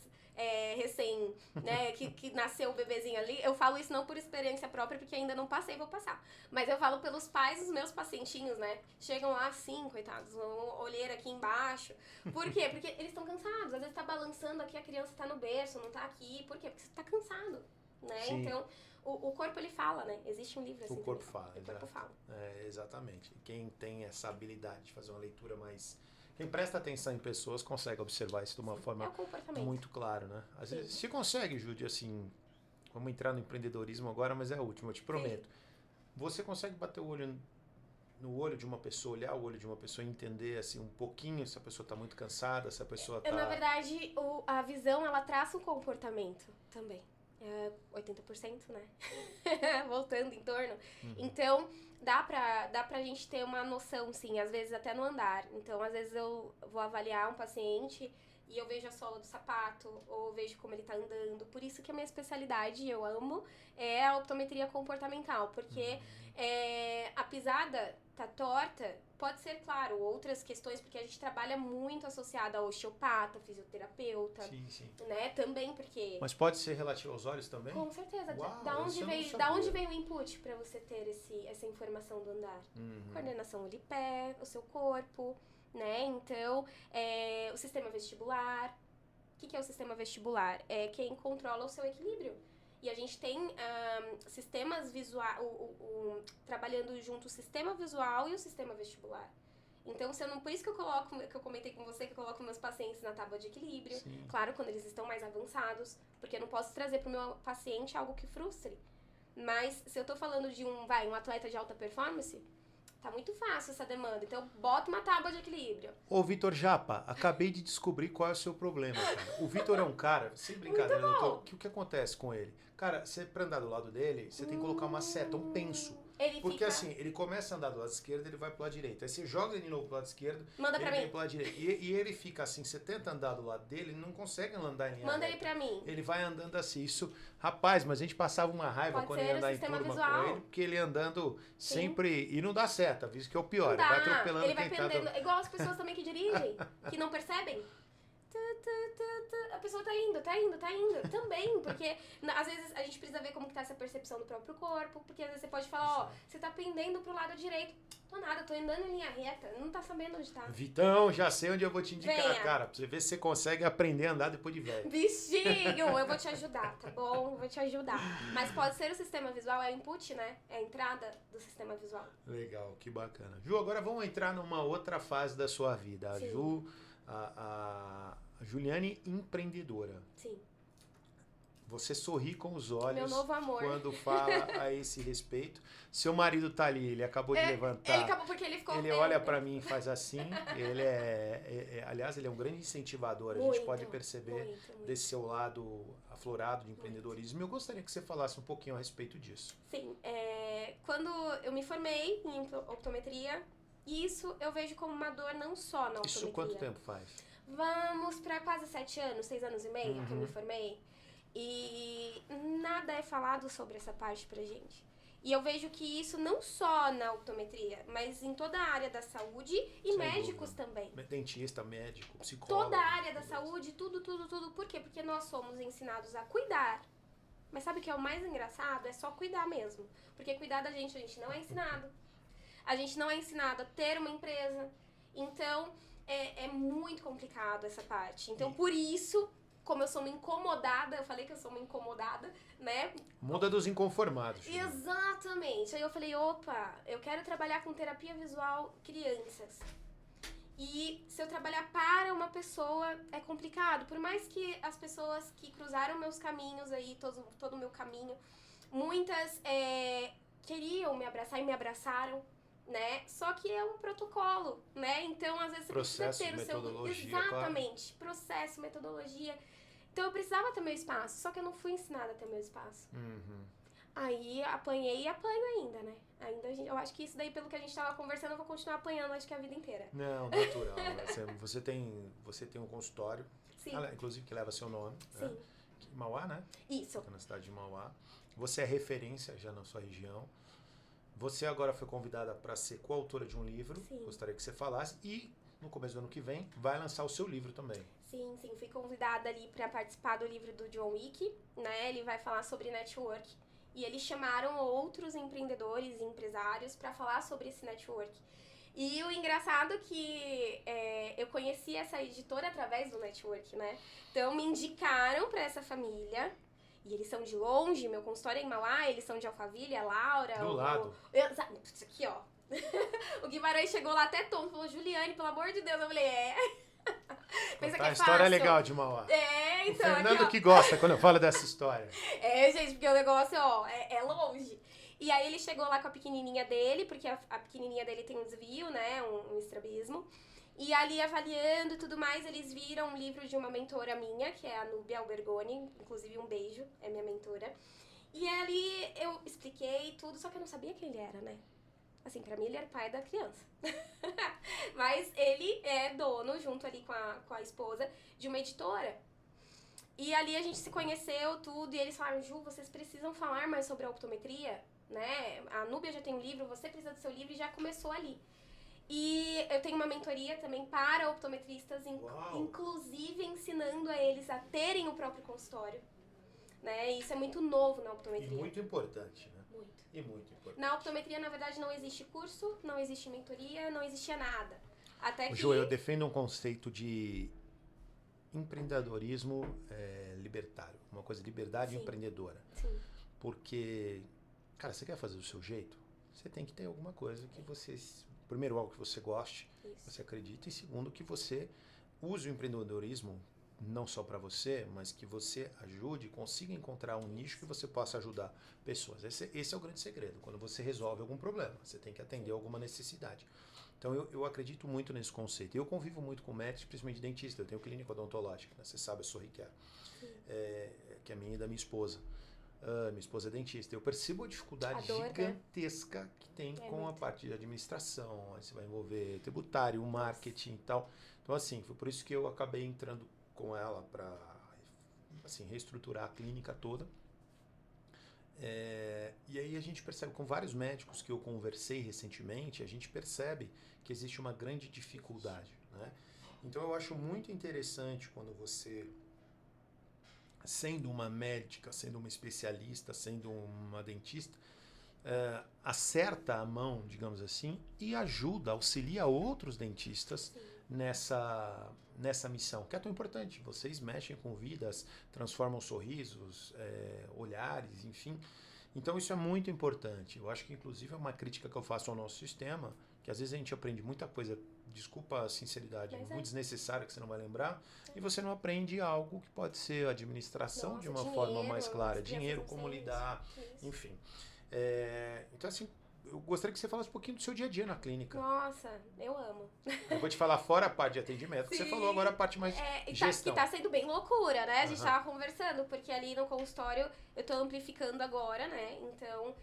Speaker 2: recém, né, que nasceu o bebezinho ali. Eu falo isso não por experiência própria, porque ainda não passei, vou passar. Mas eu falo pelos pais dos meus pacientinhos, né? Chegam lá assim, coitados, uma olheira aqui embaixo. Por quê? Porque eles estão cansados. Às vezes tá balançando aqui, a criança tá no berço, não tá aqui. Por quê? Porque você tá cansado, né?
Speaker 1: Sim.
Speaker 2: Então... O corpo, ele fala, né? Existe um livro assim.
Speaker 1: O corpo
Speaker 2: também.
Speaker 1: fala,
Speaker 2: O corpo fala.
Speaker 1: Exatamente. Quem tem essa habilidade de fazer uma leitura mais... Quem presta atenção em pessoas consegue observar isso de uma forma
Speaker 2: É o comportamento.
Speaker 1: muito clara, né? Às vezes se consegue, Judy, assim... Vamos entrar no empreendedorismo agora, mas é a última, eu te prometo. Você consegue bater o olho no olho de uma pessoa, olhar o olho de uma pessoa e entender, assim, um pouquinho se a pessoa está muito cansada, se a pessoa está...
Speaker 2: Na verdade, a visão, ela traça o comportamento também. 80%, né? Voltando em torno. Então, dá pra gente ter uma noção, sim, às vezes até no andar. Então, às vezes eu vou avaliar um paciente e eu vejo a sola do sapato, ou eu vejo como ele tá andando. Por isso que a minha especialidade, eu amo, é a optometria comportamental. Porque a pisada tá torta, pode ser, claro, outras questões, porque a gente trabalha muito associado a osteopata, fisioterapeuta,
Speaker 1: Sim.
Speaker 2: né? Também porque...
Speaker 1: Mas pode ser relativo aos olhos também?
Speaker 2: Com certeza.
Speaker 1: Uau,
Speaker 2: da onde
Speaker 1: isso eu não
Speaker 2: veio,
Speaker 1: sabia.
Speaker 2: da onde veio o input pra você ter essa informação do andar? Coordenação olho-pé, o seu corpo, né? Então, o sistema vestibular. O que é o sistema vestibular? É quem controla o seu equilíbrio. E a gente tem sistemas visuais, trabalhando junto o sistema visual e o sistema vestibular. Então, por isso que eu comentei com você que eu coloco meus pacientes na tábua de equilíbrio.
Speaker 1: Sim.
Speaker 2: Claro, quando eles estão mais avançados, porque eu não posso trazer pro meu paciente algo que frustre. Mas se eu tô falando de um atleta de alta performance, tá muito fácil essa demanda. Então, bota uma tábua de equilíbrio.
Speaker 1: Ô, Vitor Japa, acabei de descobrir qual é o seu problema, cara. O Vitor é um cara, sem brincadeira, doutor, o que acontece com ele? Cara, você pra andar do lado dele, você tem que colocar uma seta, um penso. Porque assim, ele começa a andar do lado esquerdo, ele vai pro lado direito. Aí você joga ele de novo pro lado esquerdo,
Speaker 2: Manda
Speaker 1: ele
Speaker 2: pra
Speaker 1: vem
Speaker 2: mim.
Speaker 1: pro lado direito. E ele fica assim, você tenta andar do lado dele, ele não consegue andar em linha
Speaker 2: Manda
Speaker 1: reta.
Speaker 2: ele pra mim.
Speaker 1: Ele vai andando assim, rapaz, mas a gente passava uma raiva
Speaker 2: Pode
Speaker 1: quando
Speaker 2: ser
Speaker 1: ia
Speaker 2: o
Speaker 1: andar em
Speaker 2: sistema
Speaker 1: turma
Speaker 2: visual.
Speaker 1: com ele, porque ele andando sempre, e não dá seta, visto que é o pior,
Speaker 2: Não
Speaker 1: ele vai
Speaker 2: dá.
Speaker 1: atropelando
Speaker 2: Ele vai
Speaker 1: quem tá
Speaker 2: pendendo. Igual as pessoas também que dirigem, que não percebem. A pessoa tá indo. Também, porque às vezes a gente precisa ver como que tá essa percepção do próprio corpo, porque às vezes você pode falar, você tá pendendo pro lado direito. Tô nada, tô andando em linha reta, não tá sabendo onde tá.
Speaker 1: Vitão, já sei onde eu vou te indicar,
Speaker 2: Venha.
Speaker 1: cara, pra você ver se você consegue aprender a andar depois de velho.
Speaker 2: Bichinho, eu vou te ajudar, tá bom? Eu vou te ajudar. Mas pode ser o sistema visual, é o input, né? É a entrada do sistema visual.
Speaker 1: Legal, que bacana. Ju, agora vamos entrar numa outra fase da sua vida. A
Speaker 2: Sim.
Speaker 1: Ju, a Juliane empreendedora.
Speaker 2: Sim.
Speaker 1: Você sorri com os olhos
Speaker 2: Meu novo amor.
Speaker 1: quando fala a esse respeito. Seu marido tá ali, ele acabou de levantar.
Speaker 2: Ele acabou porque ele ficou...
Speaker 1: Ele olha pra mim e faz assim. Ele aliás, ele é um grande incentivador. A gente
Speaker 2: Muito,
Speaker 1: pode perceber
Speaker 2: muito.
Speaker 1: desse seu lado aflorado de empreendedorismo. Eu gostaria que você falasse um pouquinho a respeito disso.
Speaker 2: Sim, quando eu me formei em optometria, isso eu vejo como uma dor não só na optometria.
Speaker 1: Isso quanto tempo faz?
Speaker 2: Vamos pra quase 7 anos, 6 anos e meio que eu me formei. E nada é falado sobre essa parte pra gente. E eu vejo que isso não só na optometria, mas em toda a área da saúde e
Speaker 1: Sem
Speaker 2: médicos
Speaker 1: dúvida.
Speaker 2: também.
Speaker 1: Dentista, médico, psicólogo.
Speaker 2: Toda a área da
Speaker 1: beleza.
Speaker 2: saúde, tudo. Por quê? Porque nós somos ensinados a cuidar Mas sabe o que é o mais engraçado? É só cuidar mesmo. Porque cuidar da gente, a gente não é ensinado. A gente não é ensinado a ter uma empresa. Então, é muito complicado essa parte. Então, por isso, como eu sou uma incomodada, eu falei que eu sou uma incomodada, né?
Speaker 1: Muda dos inconformados. Julia.
Speaker 2: Exatamente. Aí eu falei, opa, eu quero trabalhar com terapia visual crianças. E se eu trabalhar para uma pessoa, é complicado. Por mais que as pessoas que cruzaram meus caminhos aí, todo o meu caminho, muitas queriam me abraçar e me abraçaram, né? Só que é um protocolo, né? Então, às vezes, você
Speaker 1: Processo,
Speaker 2: precisa ter o seu...
Speaker 1: metodologia,
Speaker 2: Exatamente. Claro. Processo, metodologia. Então, eu precisava ter meu espaço. Só que eu não fui ensinada a ter meu espaço.
Speaker 1: Uhum.
Speaker 2: Aí, apanhei e apanho ainda, né? Eu acho que isso daí, pelo que a gente tava conversando, eu vou continuar apanhando, acho que a vida inteira.
Speaker 1: Não, natural. Você tem um consultório,
Speaker 2: Sim.
Speaker 1: Inclusive que leva seu nome.
Speaker 2: Sim.
Speaker 1: Né? Mauá, né?
Speaker 2: Isso.
Speaker 1: Fica na cidade de Mauá. Você é referência já na sua região. Você agora foi convidada para ser coautora de um livro.
Speaker 2: Sim.
Speaker 1: Gostaria que você falasse. E no começo do ano que vem, vai lançar o seu livro também.
Speaker 2: Sim, fui convidada ali para participar do livro do John Wick, né? Ele vai falar sobre network. E eles chamaram outros empreendedores e empresários para falar sobre esse network. E o engraçado é que eu conheci essa editora através do network, né? Então me indicaram para essa família. E eles são de longe, meu consultório é em Mauá, eles são de Alphaville, a Laura.
Speaker 1: Do lado.
Speaker 2: Isso aqui, ó. O Guimarães chegou lá até tonto, falou, Juliane, pelo amor de Deus. Eu falei, Pensa que
Speaker 1: A
Speaker 2: é
Speaker 1: história
Speaker 2: fácil.
Speaker 1: é legal de Mauá.
Speaker 2: Então.
Speaker 1: O Fernando
Speaker 2: aqui, ó.
Speaker 1: que gosta quando eu falo dessa história.
Speaker 2: Gente, porque o negócio, é longe. E aí ele chegou lá com a pequenininha dele, porque a pequenininha dele tem um desvio, né, um estrabismo. E ali avaliando e tudo mais, eles viram um livro de uma mentora minha, que é a Núbia Albergoni, inclusive um beijo, é minha mentora. E ali eu expliquei tudo, só que eu não sabia quem ele era, né? Assim, pra mim ele era pai da criança. Mas ele é dono, junto ali com a esposa, de uma editora. E ali a gente se conheceu, tudo, e eles falaram, Ju, vocês precisam falar mais sobre a optometria, né? A Núbia já tem um livro, você precisa do seu livro, e já começou ali. E eu tenho uma mentoria também para optometristas, inclusive ensinando a eles a terem o próprio consultório. Né? E isso é muito novo na optometria.
Speaker 1: E muito importante, né?
Speaker 2: Muito.
Speaker 1: E muito importante.
Speaker 2: Na optometria, na verdade, não existe curso, não existe mentoria, não existia nada. Até que...
Speaker 1: Ju, eu defendo um conceito de empreendedorismo libertário. Uma coisa, liberdade empreendedora.
Speaker 2: Sim.
Speaker 1: Porque, cara, você quer fazer do seu jeito? Você tem que ter alguma coisa que você... Primeiro, algo que você goste,
Speaker 2: Isso.
Speaker 1: você acredita. E segundo, que você use o empreendedorismo não só para você, mas que você ajude, consiga encontrar um nicho que você possa ajudar pessoas. Esse é o grande segredo. Quando você resolve algum problema, você tem que atender alguma necessidade. Então, eu acredito muito nesse conceito. Eu convivo muito com médicos, principalmente dentista. Eu tenho clínica odontológica, né? Você sabe, eu sou Riquer, que é minha e da minha esposa. Minha esposa é dentista. Eu percebo a dificuldade gigantesca que tem com a parte de administração. Aí você vai envolver tributário, marketing e tal. Então, assim, foi por isso que eu acabei entrando com ela para assim, reestruturar a clínica toda. E aí a gente percebe, com vários médicos que eu conversei recentemente, a gente percebe que existe uma grande dificuldade, né? Então eu acho muito interessante quando você, sendo uma médica, sendo uma especialista, sendo uma dentista, acerta a mão, digamos assim, e ajuda, auxilia outros dentistas nessa missão, que é tão importante. Vocês mexem com vidas, transformam sorrisos, olhares, enfim. Então isso é muito importante. Eu acho que, inclusive, é uma crítica que eu faço ao nosso sistema, que às vezes a gente aprende muita coisa, desculpa a sinceridade, muito desnecessária, que você não vai lembrar, e você não aprende algo que pode ser a administração de uma forma mais clara, dinheiro, como lidar, enfim. Então, assim, eu gostaria que você falasse um pouquinho do seu dia a dia na clínica.
Speaker 2: Nossa, eu amo.
Speaker 1: Eu vou te falar fora a parte de atendimento, que você falou agora a parte mais gestão.
Speaker 2: Que tá sendo bem loucura, né? A gente tava conversando, porque ali no consultório eu tô amplificando agora, né? Então,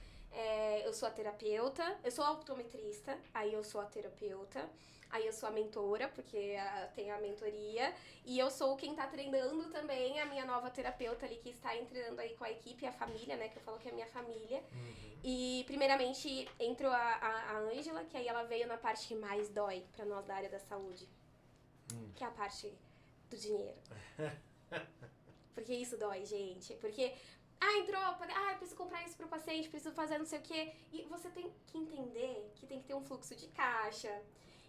Speaker 2: eu sou a terapeuta, eu sou a optometrista, aí eu sou a terapeuta, aí eu sou a mentora, porque tem a mentoria, e eu sou quem tá treinando também a minha nova terapeuta ali, que está treinando aí com a equipe, a família, né, que eu falo que é a minha família. E, primeiramente, entrou a Ângela, que aí ela veio na parte que mais dói pra nós da área da saúde, que é a parte do dinheiro. Porque isso dói, gente, porque Entrou, preciso comprar isso pro paciente, preciso fazer não sei o quê. E você tem que entender que tem que ter um fluxo de caixa.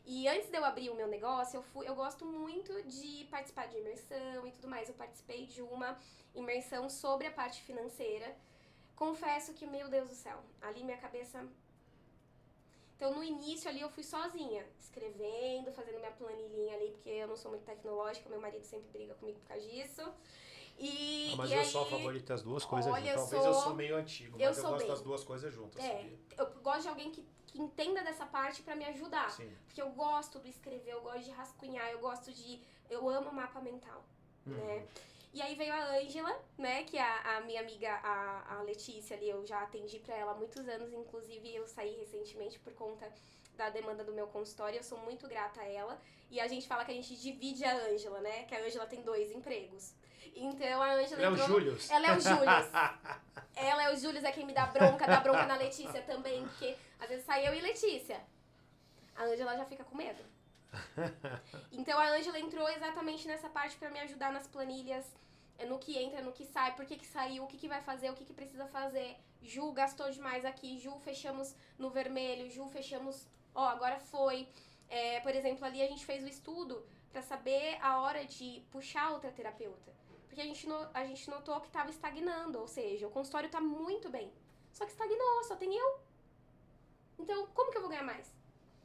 Speaker 2: E antes de eu abrir o meu negócio, eu gosto muito de participar de imersão e tudo mais. Eu participei de uma imersão sobre a parte financeira. Confesso que, meu Deus do céu, ali minha cabeça... Então, no início ali, eu fui sozinha, escrevendo, fazendo minha planilhinha ali, porque eu não sou muito tecnológica, meu marido sempre briga comigo por causa disso.
Speaker 1: Mas
Speaker 2: e
Speaker 1: eu
Speaker 2: aí,
Speaker 1: sou a favor de ter as duas coisas
Speaker 2: olha,
Speaker 1: juntas. Talvez eu sou meio antigo, mas eu gosto das duas coisas juntas, sabia?
Speaker 2: Eu gosto de alguém que entenda dessa parte pra me ajudar.
Speaker 1: Sim.
Speaker 2: Porque eu gosto do escrever, eu gosto de rascunhar, eu amo mapa mental, né? E aí veio a Ângela, né, que é a minha amiga, a Letícia ali, eu já atendi pra ela há muitos anos, inclusive eu saí recentemente por conta da demanda do meu consultório, eu sou muito grata a ela. E a gente fala que a gente divide a Ângela, né, que a Ângela tem 2 empregos. Então a Ângela
Speaker 1: Ela é o Július.
Speaker 2: Ela é o Július. Ela é o Július, é quem me dá bronca na Letícia também, porque às vezes sai eu e Letícia. A Ângela já fica com medo. Então a Ângela entrou exatamente nessa parte pra me ajudar nas planilhas, no que entra, no que sai, por que saiu, o que vai fazer, o que precisa fazer. Ju gastou demais aqui, Ju fechamos no vermelho, Ju fechamos, agora foi. Por exemplo, ali a gente fez o estudo pra saber a hora de puxar outra terapeuta. Porque a gente notou que tava estagnando, ou seja, o consultório tá muito bem. Só que estagnou, só tem eu. Então, como que eu vou ganhar mais?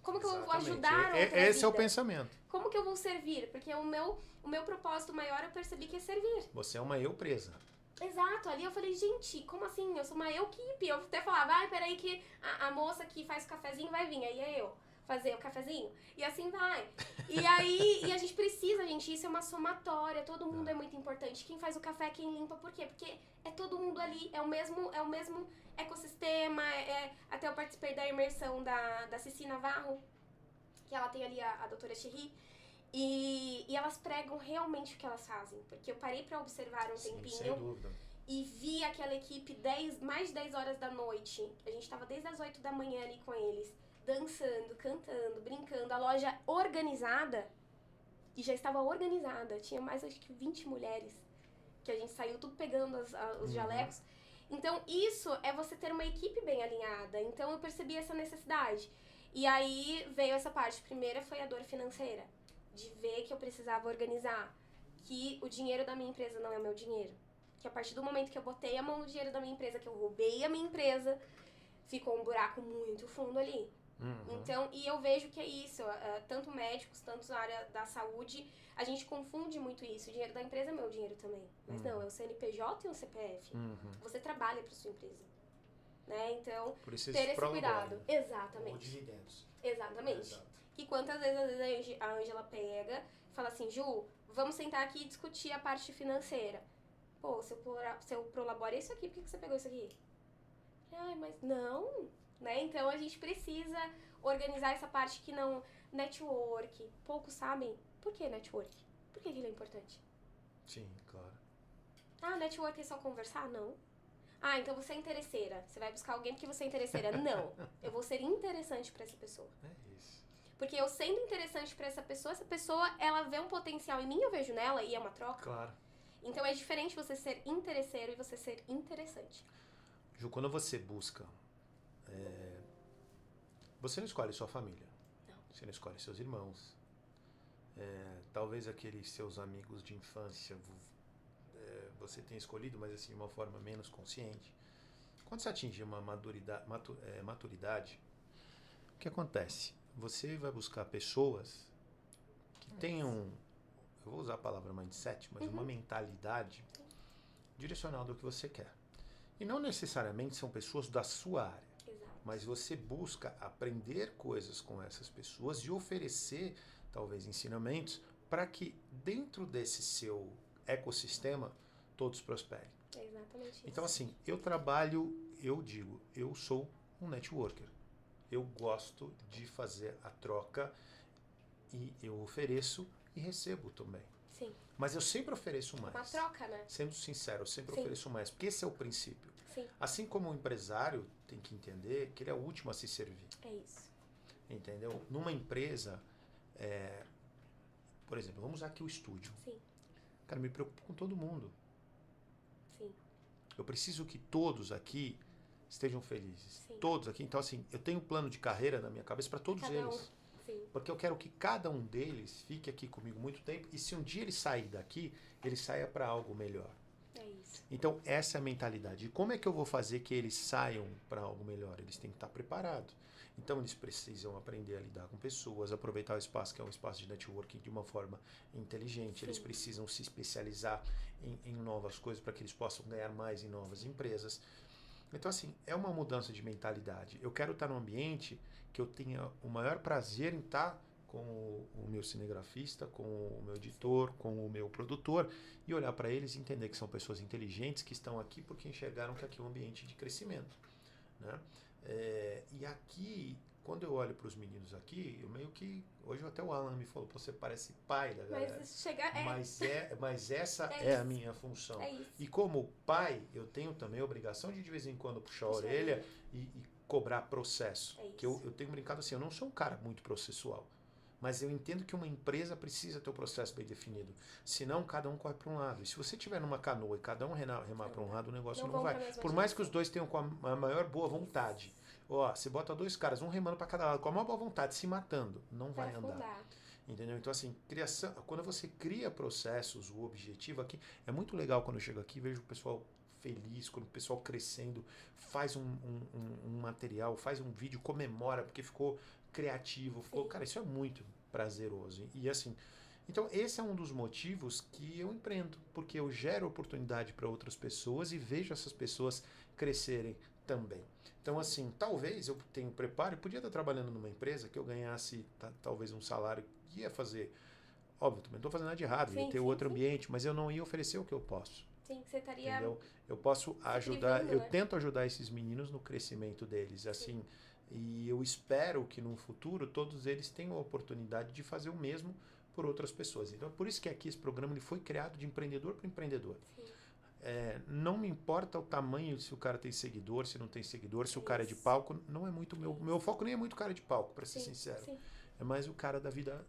Speaker 2: Como que eu vou ajudar outras vidas?
Speaker 1: Esse é o pensamento.
Speaker 2: Como que eu vou servir? Porque o meu propósito maior eu percebi que é servir.
Speaker 1: Você é uma eu presa.
Speaker 2: Exato, ali eu falei, gente, como assim? Eu sou uma eu-keep. Eu até falava, peraí que a moça que faz o cafezinho vai vir, aí é eu fazer o cafezinho. E assim vai. E aí, a gente precisa, gente, isso é uma somatória, todo mundo é muito importante. Quem faz o café, quem limpa, por quê? Porque é todo mundo ali, é o mesmo ecossistema. Até eu participei da imersão da Cici Navarro, que ela tem ali a doutora Thierry. E elas pregam realmente o que elas fazem. Porque eu parei pra observar um tempinho.
Speaker 1: Sem dúvida.
Speaker 2: E vi aquela equipe mais de 10 horas da noite. A gente tava desde as 8 da manhã ali com eles. Dançando, cantando, brincando. A loja organizada. E já estava organizada. Tinha mais, acho que 20 mulheres. Que a gente saiu tudo pegando os jalecos. Então, isso é você ter uma equipe bem alinhada. Então, eu percebi essa necessidade. E aí, veio essa parte. Primeira foi a dor financeira. De ver que eu precisava organizar. Que o dinheiro da minha empresa não é o meu dinheiro. Que a partir do momento que eu botei a mão no dinheiro da minha empresa, que eu roubei a minha empresa, ficou um buraco muito fundo ali. Então, e eu vejo que é isso. Tanto médicos, tanto na área da saúde, a gente confunde muito isso. O dinheiro da empresa é meu dinheiro também. Mas não, é o CNPJ e o CPF. Você trabalha para sua empresa. Né? Então, ter esse cuidado. Exatamente.
Speaker 1: Ou dividendos.
Speaker 2: Exatamente.
Speaker 1: Exato.
Speaker 2: Que quantas vezes, às vezes, a Ângela pega e fala assim, Ju, vamos sentar aqui e discutir a parte financeira. Pô, seu Prolabore é isso aqui, por que você pegou isso aqui? Mas não, né? Então a gente precisa organizar essa parte que não... Network, poucos sabem. Por que network? Por que ele é importante?
Speaker 1: Sim, claro.
Speaker 2: Network é só conversar? Não. Então você é interesseira. Você vai buscar alguém porque você é interesseira. Não. Eu vou ser interessante pra essa pessoa.
Speaker 1: É isso.
Speaker 2: Porque eu sendo interessante pra essa pessoa, ela vê um potencial em mim, eu vejo nela e é uma troca.
Speaker 1: Claro.
Speaker 2: Então é diferente você ser interesseiro e você ser interessante.
Speaker 1: Ju, quando você busca, você não escolhe sua família.
Speaker 2: Não.
Speaker 1: Você não escolhe seus irmãos. Talvez aqueles seus amigos de infância você tenha escolhido, mas assim, de uma forma menos consciente. Quando você atinge uma maturidade, o que acontece? Você vai buscar pessoas que tenham, eu vou usar a palavra mindset, mas uma mentalidade direcional do que você quer. E não necessariamente são pessoas da sua área.
Speaker 2: Exato.
Speaker 1: Mas você busca aprender coisas com essas pessoas e oferecer, talvez, ensinamentos para que dentro desse seu ecossistema todos prosperem.
Speaker 2: É exatamente isso.
Speaker 1: Então, assim, eu sou um networker. Eu gosto de fazer a troca e eu ofereço e recebo também.
Speaker 2: Sim.
Speaker 1: Mas eu sempre ofereço mais.
Speaker 2: Uma troca, né?
Speaker 1: Sendo sincero, eu sempre
Speaker 2: Sim.
Speaker 1: ofereço mais, porque esse é o princípio.
Speaker 2: Sim.
Speaker 1: Assim como o empresário tem que entender que ele é o último a se servir.
Speaker 2: É isso.
Speaker 1: Entendeu? Numa empresa, por exemplo, vamos usar aqui o estúdio.
Speaker 2: Sim.
Speaker 1: Cara, me preocupo com todo mundo.
Speaker 2: Sim.
Speaker 1: Eu preciso que todos aqui estejam felizes.
Speaker 2: Sim.
Speaker 1: Todos aqui. Então, assim, eu tenho um plano de carreira na minha cabeça para todos
Speaker 2: Cada
Speaker 1: eles.
Speaker 2: Sim.
Speaker 1: Porque eu quero que cada um deles fique aqui comigo muito tempo e se um dia ele sair daqui, ele saia para algo melhor.
Speaker 2: É isso.
Speaker 1: Então, essa é a mentalidade. E como é que eu vou fazer que eles saiam para algo melhor? Eles têm que estar preparados. Então, eles precisam aprender a lidar com pessoas, aproveitar o espaço que é um espaço de networking de uma forma inteligente.
Speaker 2: Sim.
Speaker 1: Eles precisam se especializar em novas coisas para que eles possam ganhar mais em novas empresas. Então, assim, é uma mudança de mentalidade. Eu quero estar num ambiente que eu tenha o maior prazer em estar com o meu cinegrafista, com o meu editor, com o meu produtor e olhar para eles e entender que são pessoas inteligentes que estão aqui porque enxergaram que aqui é um ambiente de crescimento, né? E aqui, quando eu olho para os meninos aqui, eu meio que... Hoje até o Alan me falou, você parece pai da galera. Mas essa é a minha função.
Speaker 2: É isso.
Speaker 1: E como pai, eu tenho também a obrigação de vez em quando puxar a orelha e cobrar processo.
Speaker 2: É isso.
Speaker 1: Que eu tenho brincado assim, eu não sou um cara muito processual. Mas eu entendo que uma empresa precisa ter o processo bem definido. Senão, cada um corre para um lado. E se você estiver numa canoa e cada um remar para um lado, o negócio não vai. Por mais que os dois tenham com a maior boa vontade. Ó, você bota dois caras, um remando para cada lado, com a maior boa vontade, se matando, não vai andar. Entendeu? Então, assim, criação, quando você cria processos, o objetivo aqui, é muito legal quando eu chego aqui, vejo o pessoal feliz, quando o pessoal crescendo, faz um material, faz um vídeo, comemora, porque ficou criativo, ficou, cara, isso é muito prazeroso. E assim, então esse é um dos motivos que eu empreendo, porque eu gero oportunidade para outras pessoas e vejo essas pessoas crescerem também. Então, assim, talvez eu tenha preparo, eu podia estar trabalhando numa empresa que eu ganhasse talvez um salário que ia fazer, óbvio, também não estou fazendo nada de errado, ia ter outro ambiente, mas eu não ia oferecer o que eu posso.
Speaker 2: Sim, você estaria...
Speaker 1: Entendeu? Eu posso ajudar, eu tento ajudar esses meninos no crescimento deles, assim, e eu espero que no futuro todos eles tenham a oportunidade de fazer o mesmo por outras pessoas. Então, por isso que aqui esse programa ele foi criado de empreendedor para empreendedor. Não me importa o tamanho, se o cara tem seguidor, se não tem seguidor, se o cara é de palco, não é muito meu foco nem é muito cara de palco, para ser sincero. É mais o cara da vida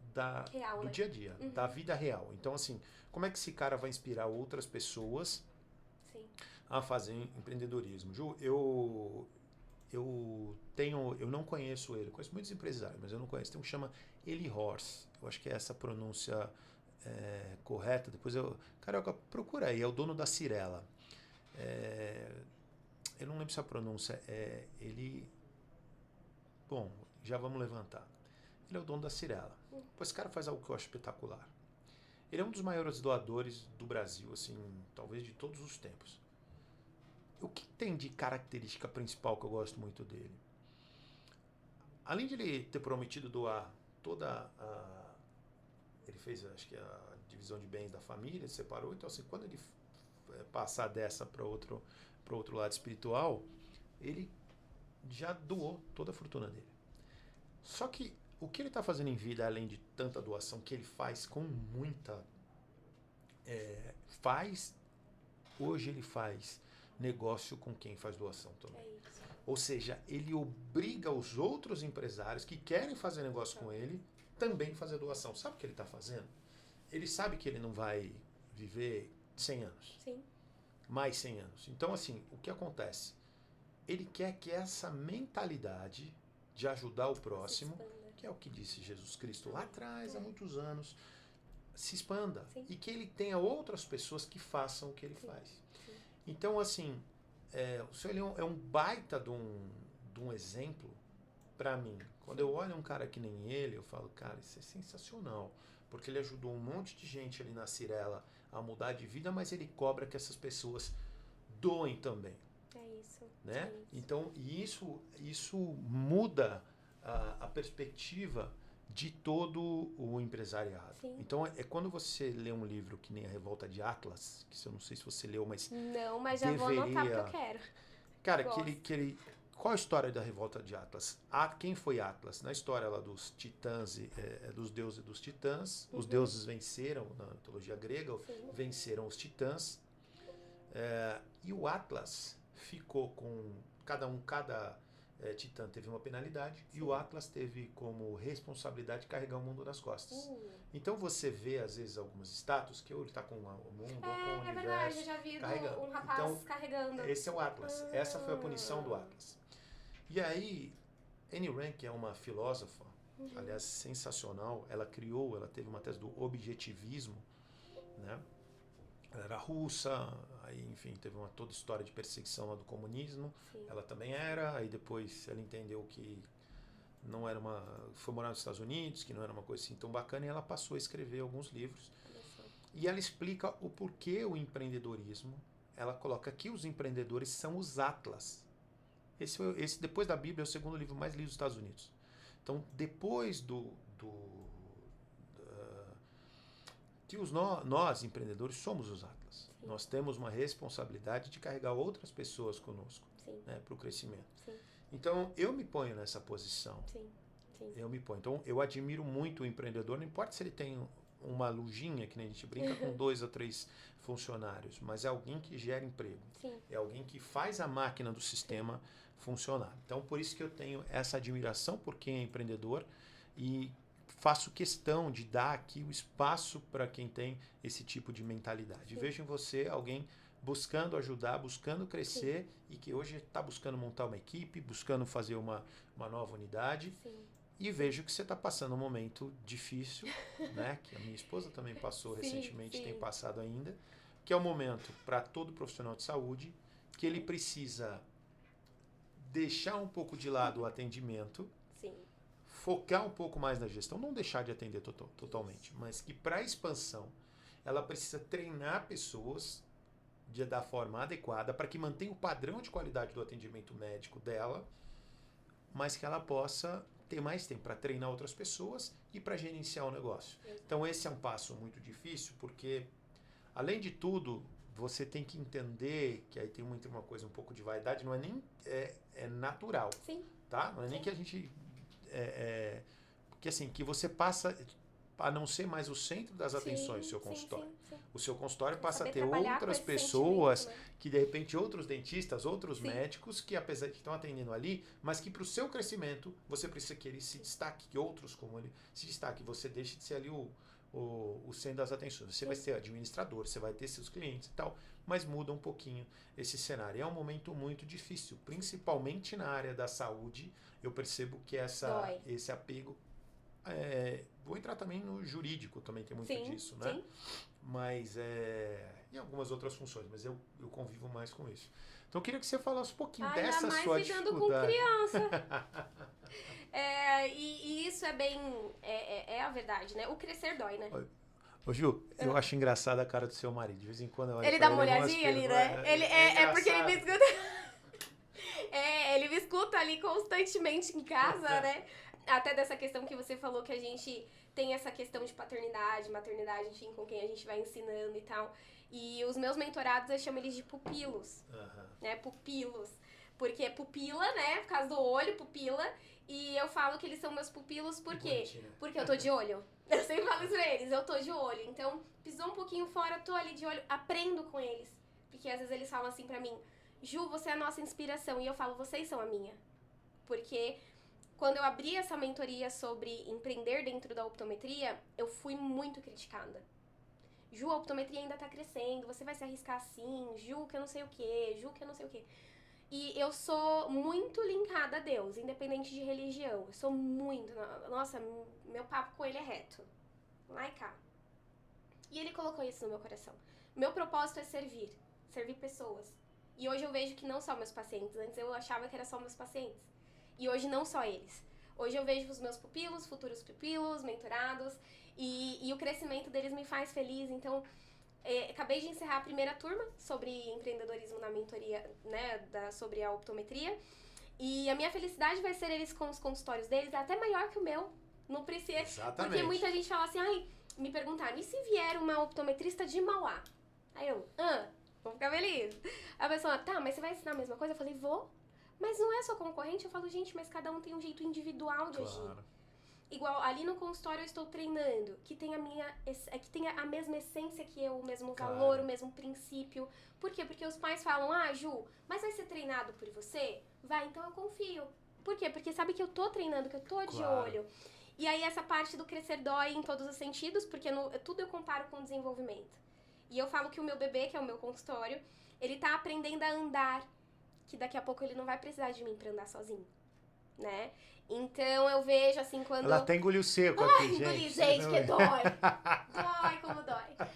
Speaker 2: real,
Speaker 1: do dia a dia, da vida real. Então, assim, como é que esse cara vai inspirar outras pessoas a fazer empreendedorismo? Ju, eu não conheço ele, conheço muitos empresários, mas eu não conheço. Tem um que chama Eli Horst, eu acho que é essa pronúncia correta. Depois Carioca, procura aí, é o dono da Cirela. Eu não lembro se a pronúncia ele. Bom, já vamos levantar. Ele é o dono da Cirela. Esse cara faz algo que eu acho espetacular. Ele é um dos maiores doadores do Brasil, assim, talvez de todos os tempos. O que tem de característica principal que eu gosto muito dele? Além de ele ter prometido doar toda a... Ele fez, acho que a divisão de bens da família, separou. Então, assim, quando ele passar dessa para outro lado espiritual, ele já doou toda a fortuna dele. Só que o que ele está fazendo em vida, além de tanta doação que ele faz com muita... Hoje ele faz negócio com quem faz doação também. Ou seja, ele obriga os outros empresários que querem fazer negócio com ele também fazer doação. Sabe o que ele está fazendo? Ele sabe que ele não vai viver 100 anos.
Speaker 2: Sim.
Speaker 1: Mais 100 anos. Então, assim, o que acontece? Ele quer que essa mentalidade de ajudar o próximo, que é o que disse Jesus Cristo lá atrás, há muitos anos, se expanda.
Speaker 2: Sim.
Speaker 1: E que ele tenha outras pessoas que façam o que ele faz. Sim. Então, assim, o Sr. Leão é um baita de um exemplo para mim. Quando eu olho um cara que nem ele, eu falo, cara, isso é sensacional. Porque ele ajudou um monte de gente ali na Cirela a mudar de vida, mas ele cobra que essas pessoas doem também.
Speaker 2: É isso.
Speaker 1: Né?
Speaker 2: É isso.
Speaker 1: Então, isso muda a perspectiva de todo o empresariado.
Speaker 2: Sim.
Speaker 1: Então, quando você lê um livro que nem A Revolta de Atlas, que eu não sei se você leu, mas...
Speaker 2: Não, mas já vou anotar porque eu quero.
Speaker 1: Cara, qual a história da Revolta de Atlas? Quem foi Atlas? Na história lá dos titãs, dos deuses e dos titãs, os deuses venceram, na mitologia grega, venceram os titãs, e o Atlas ficou com cada Titã teve uma penalidade e o Atlas teve como responsabilidade de carregar o mundo nas costas. Então você vê, às vezes, algumas estátuas que ou ele está com o mundo ou com o universo.
Speaker 2: É verdade, eu já vi
Speaker 1: carregando.
Speaker 2: um rapaz
Speaker 1: Então,
Speaker 2: carregando.
Speaker 1: esse é o Atlas. Essa foi a punição do Atlas. E aí, Anne Rand, que é uma filósofa, aliás, sensacional, ela teve uma tese do objetivismo, né? Ela era russa, aí, enfim, teve toda história de perseguição lá do comunismo.
Speaker 2: Sim.
Speaker 1: Ela também era, aí depois ela entendeu que não era foi morar nos Estados Unidos, que não era uma coisa assim tão bacana, e ela passou a escrever alguns livros. E ela explica o porquê o empreendedorismo, ela coloca que os empreendedores são os Atlas. Esse depois da Bíblia, é o segundo livro mais lido dos Estados Unidos. Então, depois que nós, empreendedores, somos os Atlas.
Speaker 2: Sim.
Speaker 1: Nós temos uma responsabilidade de carregar outras pessoas conosco, né, para o crescimento.
Speaker 2: Sim.
Speaker 1: Então, eu me ponho nessa posição.
Speaker 2: Sim.
Speaker 1: Eu me ponho. Então, eu admiro muito o empreendedor, não importa se ele tem uma lojinha, que nem a gente brinca, com 2 ou 3 funcionários, mas é alguém que gera emprego.
Speaker 2: Sim.
Speaker 1: É alguém que faz a máquina do sistema funcionar. Então, por isso que eu tenho essa admiração por quem é empreendedor e faço questão de dar aqui o espaço para quem tem esse tipo de mentalidade.
Speaker 2: Sim.
Speaker 1: Vejo em você alguém buscando ajudar, buscando crescer. Sim. E que hoje está buscando montar uma equipe, buscando fazer uma nova unidade.
Speaker 2: Sim.
Speaker 1: E vejo que você está passando um momento difícil, né? Que a minha esposa também passou recentemente, tem passado ainda, que é o momento para todo profissional de saúde que ele precisa deixar um pouco de lado o atendimento,
Speaker 2: Sim.
Speaker 1: focar um pouco mais na gestão, não deixar de atender totalmente, mas que para a expansão ela precisa treinar pessoas da forma adequada para que mantenha o padrão de qualidade do atendimento médico dela, mas que ela possa ter mais tempo para treinar outras pessoas e para gerenciar o negócio. Então esse é um passo muito difícil, porque além de tudo, você tem que entender que aí tem uma coisa um pouco de vaidade, não é nem é natural.
Speaker 2: Sim.
Speaker 1: Tá? Não é nem que a gente porque assim, que você passa a não ser mais o centro das atenções do seu consultório. Sim. O seu consultório passa a ter outras pessoas, que de repente outros dentistas, outros médicos, que apesar de estão atendendo ali, mas que para o seu crescimento você precisa que ele se destaque, que outros como ele se destaque, você deixe de ser ali o centro das atenções. Você vai ser administrador, você vai ter seus clientes e tal, mas muda um pouquinho esse cenário. É um momento muito difícil, principalmente na área da saúde. Eu percebo que esse apego vou entrar também no jurídico, também tem muito disso, né?
Speaker 2: Sim.
Speaker 1: Mas e algumas outras funções, mas eu convivo mais com isso. Então eu queria que você falasse um pouquinho dessa sua dificuldade.
Speaker 2: Ainda mais lidando com criança. E isso é bem... É a verdade, né? O crescer dói, né?
Speaker 1: Ô Ju, eu acho engraçada a cara do seu marido. De vez em quando eu olho
Speaker 2: ele dá uma olhadinha ali, né? É porque ele me escuta... ele me escuta ali constantemente em casa, né? Até dessa questão que você falou, que a gente tem essa questão de paternidade, maternidade, enfim, com quem a gente vai ensinando e tal. E os meus mentorados, eu chamo eles de pupilos, né? Pupilos. Porque é pupila, né? Por causa do olho, pupila. E eu falo que eles são meus pupilos, por quê? Porque eu tô de olho. Eu sempre falo isso pra eles, eu tô de olho. Então, pisou um pouquinho fora, tô ali de olho, aprendo com eles. Porque às vezes eles falam assim pra mim, Ju, você é a nossa inspiração. E eu falo, vocês são a minha. Porque quando eu abri essa mentoria sobre empreender dentro da optometria, eu fui muito criticada. Ju, a optometria ainda tá crescendo, você vai se arriscar assim, Ju, que eu não sei o quê, Ju, que eu não sei o quê. E eu sou muito linkada a Deus, independente de religião. Eu sou muito... Nossa, meu papo com ele é reto. Lá e cá. E ele colocou isso no meu coração. Meu propósito é servir pessoas. E hoje eu vejo que não só meus pacientes. Antes eu achava que era só meus pacientes. E hoje não só eles. Hoje eu vejo os meus pupilos, futuros pupilos, mentorados. E o crescimento deles me faz feliz. Então, acabei de encerrar a primeira turma sobre empreendedorismo na mentoria, né, sobre a optometria. E a minha felicidade vai ser eles com os consultórios deles, até maior que o meu. Não precisa.
Speaker 1: Exatamente.
Speaker 2: Porque muita gente fala assim, me perguntaram, e se vier uma optometrista de Mauá? Aí eu, vou ficar feliz. A pessoa, tá, mas você vai ensinar a mesma coisa? Eu falei, vou. Mas não é só concorrente? Eu falo, gente, mas cada um tem um jeito individual de agir. Igual, ali no consultório eu estou treinando, que tenha a mesma essência que eu, o mesmo valor, o mesmo princípio. Por quê? Porque os pais falam, Ju, mas vai ser treinado por você? Vai, então eu confio. Por quê? Porque sabe que eu tô treinando, que eu tô de
Speaker 1: Claro.
Speaker 2: olho. E aí essa parte do crescer dói em todos os sentidos, porque tudo eu comparo com desenvolvimento. E eu falo que o meu bebê, que é o meu consultório, ele tá aprendendo a andar, que daqui a pouco ele não vai precisar de mim pra andar sozinho, né? Então eu vejo assim quando...
Speaker 1: Ela até engoliu seco
Speaker 2: Ai,
Speaker 1: aqui,
Speaker 2: engoli,
Speaker 1: gente.
Speaker 2: gente, que dói. Dói como dói.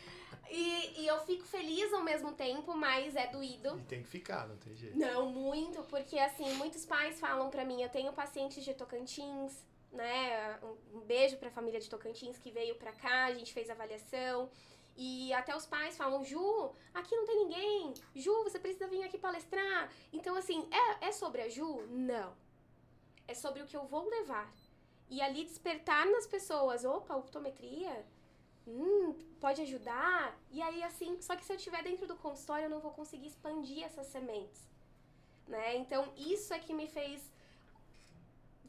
Speaker 2: E eu fico feliz ao mesmo tempo, mas é doído.
Speaker 1: E tem que ficar, não tem jeito.
Speaker 2: Não muito, porque assim, muitos pais falam pra mim, eu tenho pacientes de Tocantins, né? Um beijo pra família de Tocantins que veio pra cá, a gente fez avaliação. E até os pais falam, Ju, aqui não tem ninguém. Ju, você precisa vir aqui palestrar. Então, assim, é sobre a Ju? Não. É sobre o que eu vou levar. E ali despertar nas pessoas, opa, optometria, pode ajudar. E aí, assim, só que se eu estiver dentro do consultório, eu não vou conseguir expandir essas sementes, né? Então, isso é que me fez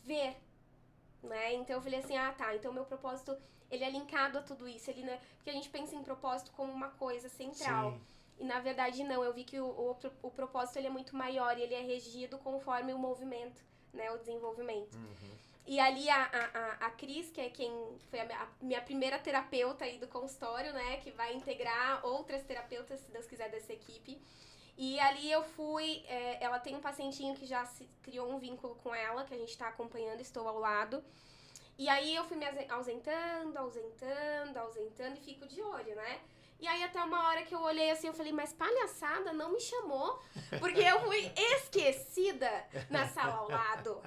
Speaker 2: ver, né? Então, eu falei assim, tá, então meu propósito, ele é linkado a tudo isso. Ele, né? Porque a gente pensa em propósito como uma coisa central.
Speaker 1: Sim.
Speaker 2: E, na verdade, não. Eu vi que o propósito, ele é muito maior e ele é regido conforme o movimento, né? O desenvolvimento. E ali a Cris, que é quem foi a minha primeira terapeuta aí do consultório, né? Que vai integrar outras terapeutas, se Deus quiser, dessa equipe. E ali eu fui... ela tem um pacientinho que já se criou um vínculo com ela, que a gente tá acompanhando, estou ao lado. E aí eu fui me ausentando e fico de olho, né? E aí até uma hora que eu olhei assim, eu falei, mas palhaçada, não me chamou, porque eu fui esquecida na sala ao lado.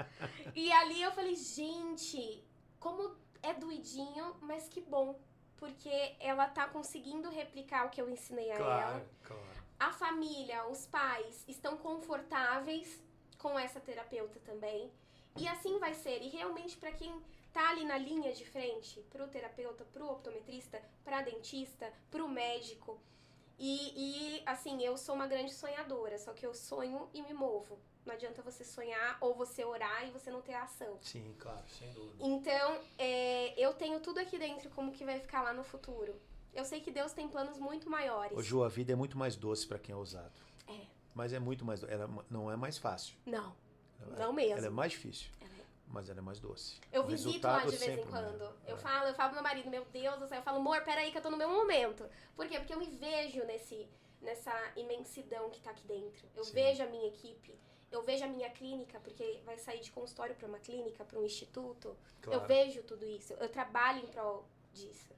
Speaker 2: E ali eu falei, gente, como é doidinho, mas que bom, porque ela tá conseguindo replicar o que eu ensinei a ela.
Speaker 1: Claro.
Speaker 2: A família, os pais estão confortáveis com essa terapeuta também. E assim vai ser. E realmente para quem tá ali na linha de frente, pro terapeuta, pro optometrista, pra dentista, pro médico. E assim, eu sou uma grande sonhadora, só que eu sonho e me movo. Não adianta você sonhar ou você orar e você não ter a ação.
Speaker 1: Sim, claro, sem dúvida.
Speaker 2: Então, eu tenho tudo aqui dentro como que vai ficar lá no futuro. Eu sei que Deus tem planos muito maiores.
Speaker 1: Ô, Ju, a vida é muito mais doce pra quem é ousado.
Speaker 2: É.
Speaker 1: Mas é muito mais doce. Ela não é mais fácil.
Speaker 2: Não, não mesmo.
Speaker 1: Ela é mais difícil. Mas ela é mais doce.
Speaker 2: Eu
Speaker 1: O
Speaker 2: visito lá
Speaker 1: resultado
Speaker 2: de vez em
Speaker 1: sempre
Speaker 2: quando.
Speaker 1: mesmo.
Speaker 2: Eu falo pro meu marido, meu Deus do céu, eu falo, amor, peraí que eu tô no meu momento. Por quê? Porque eu me vejo nessa imensidão que tá aqui dentro. Eu
Speaker 1: Sim.
Speaker 2: vejo a minha equipe, eu vejo a minha clínica, porque vai sair de consultório pra uma clínica, pra um instituto.
Speaker 1: Claro.
Speaker 2: Eu vejo tudo isso, eu trabalho em prol disso.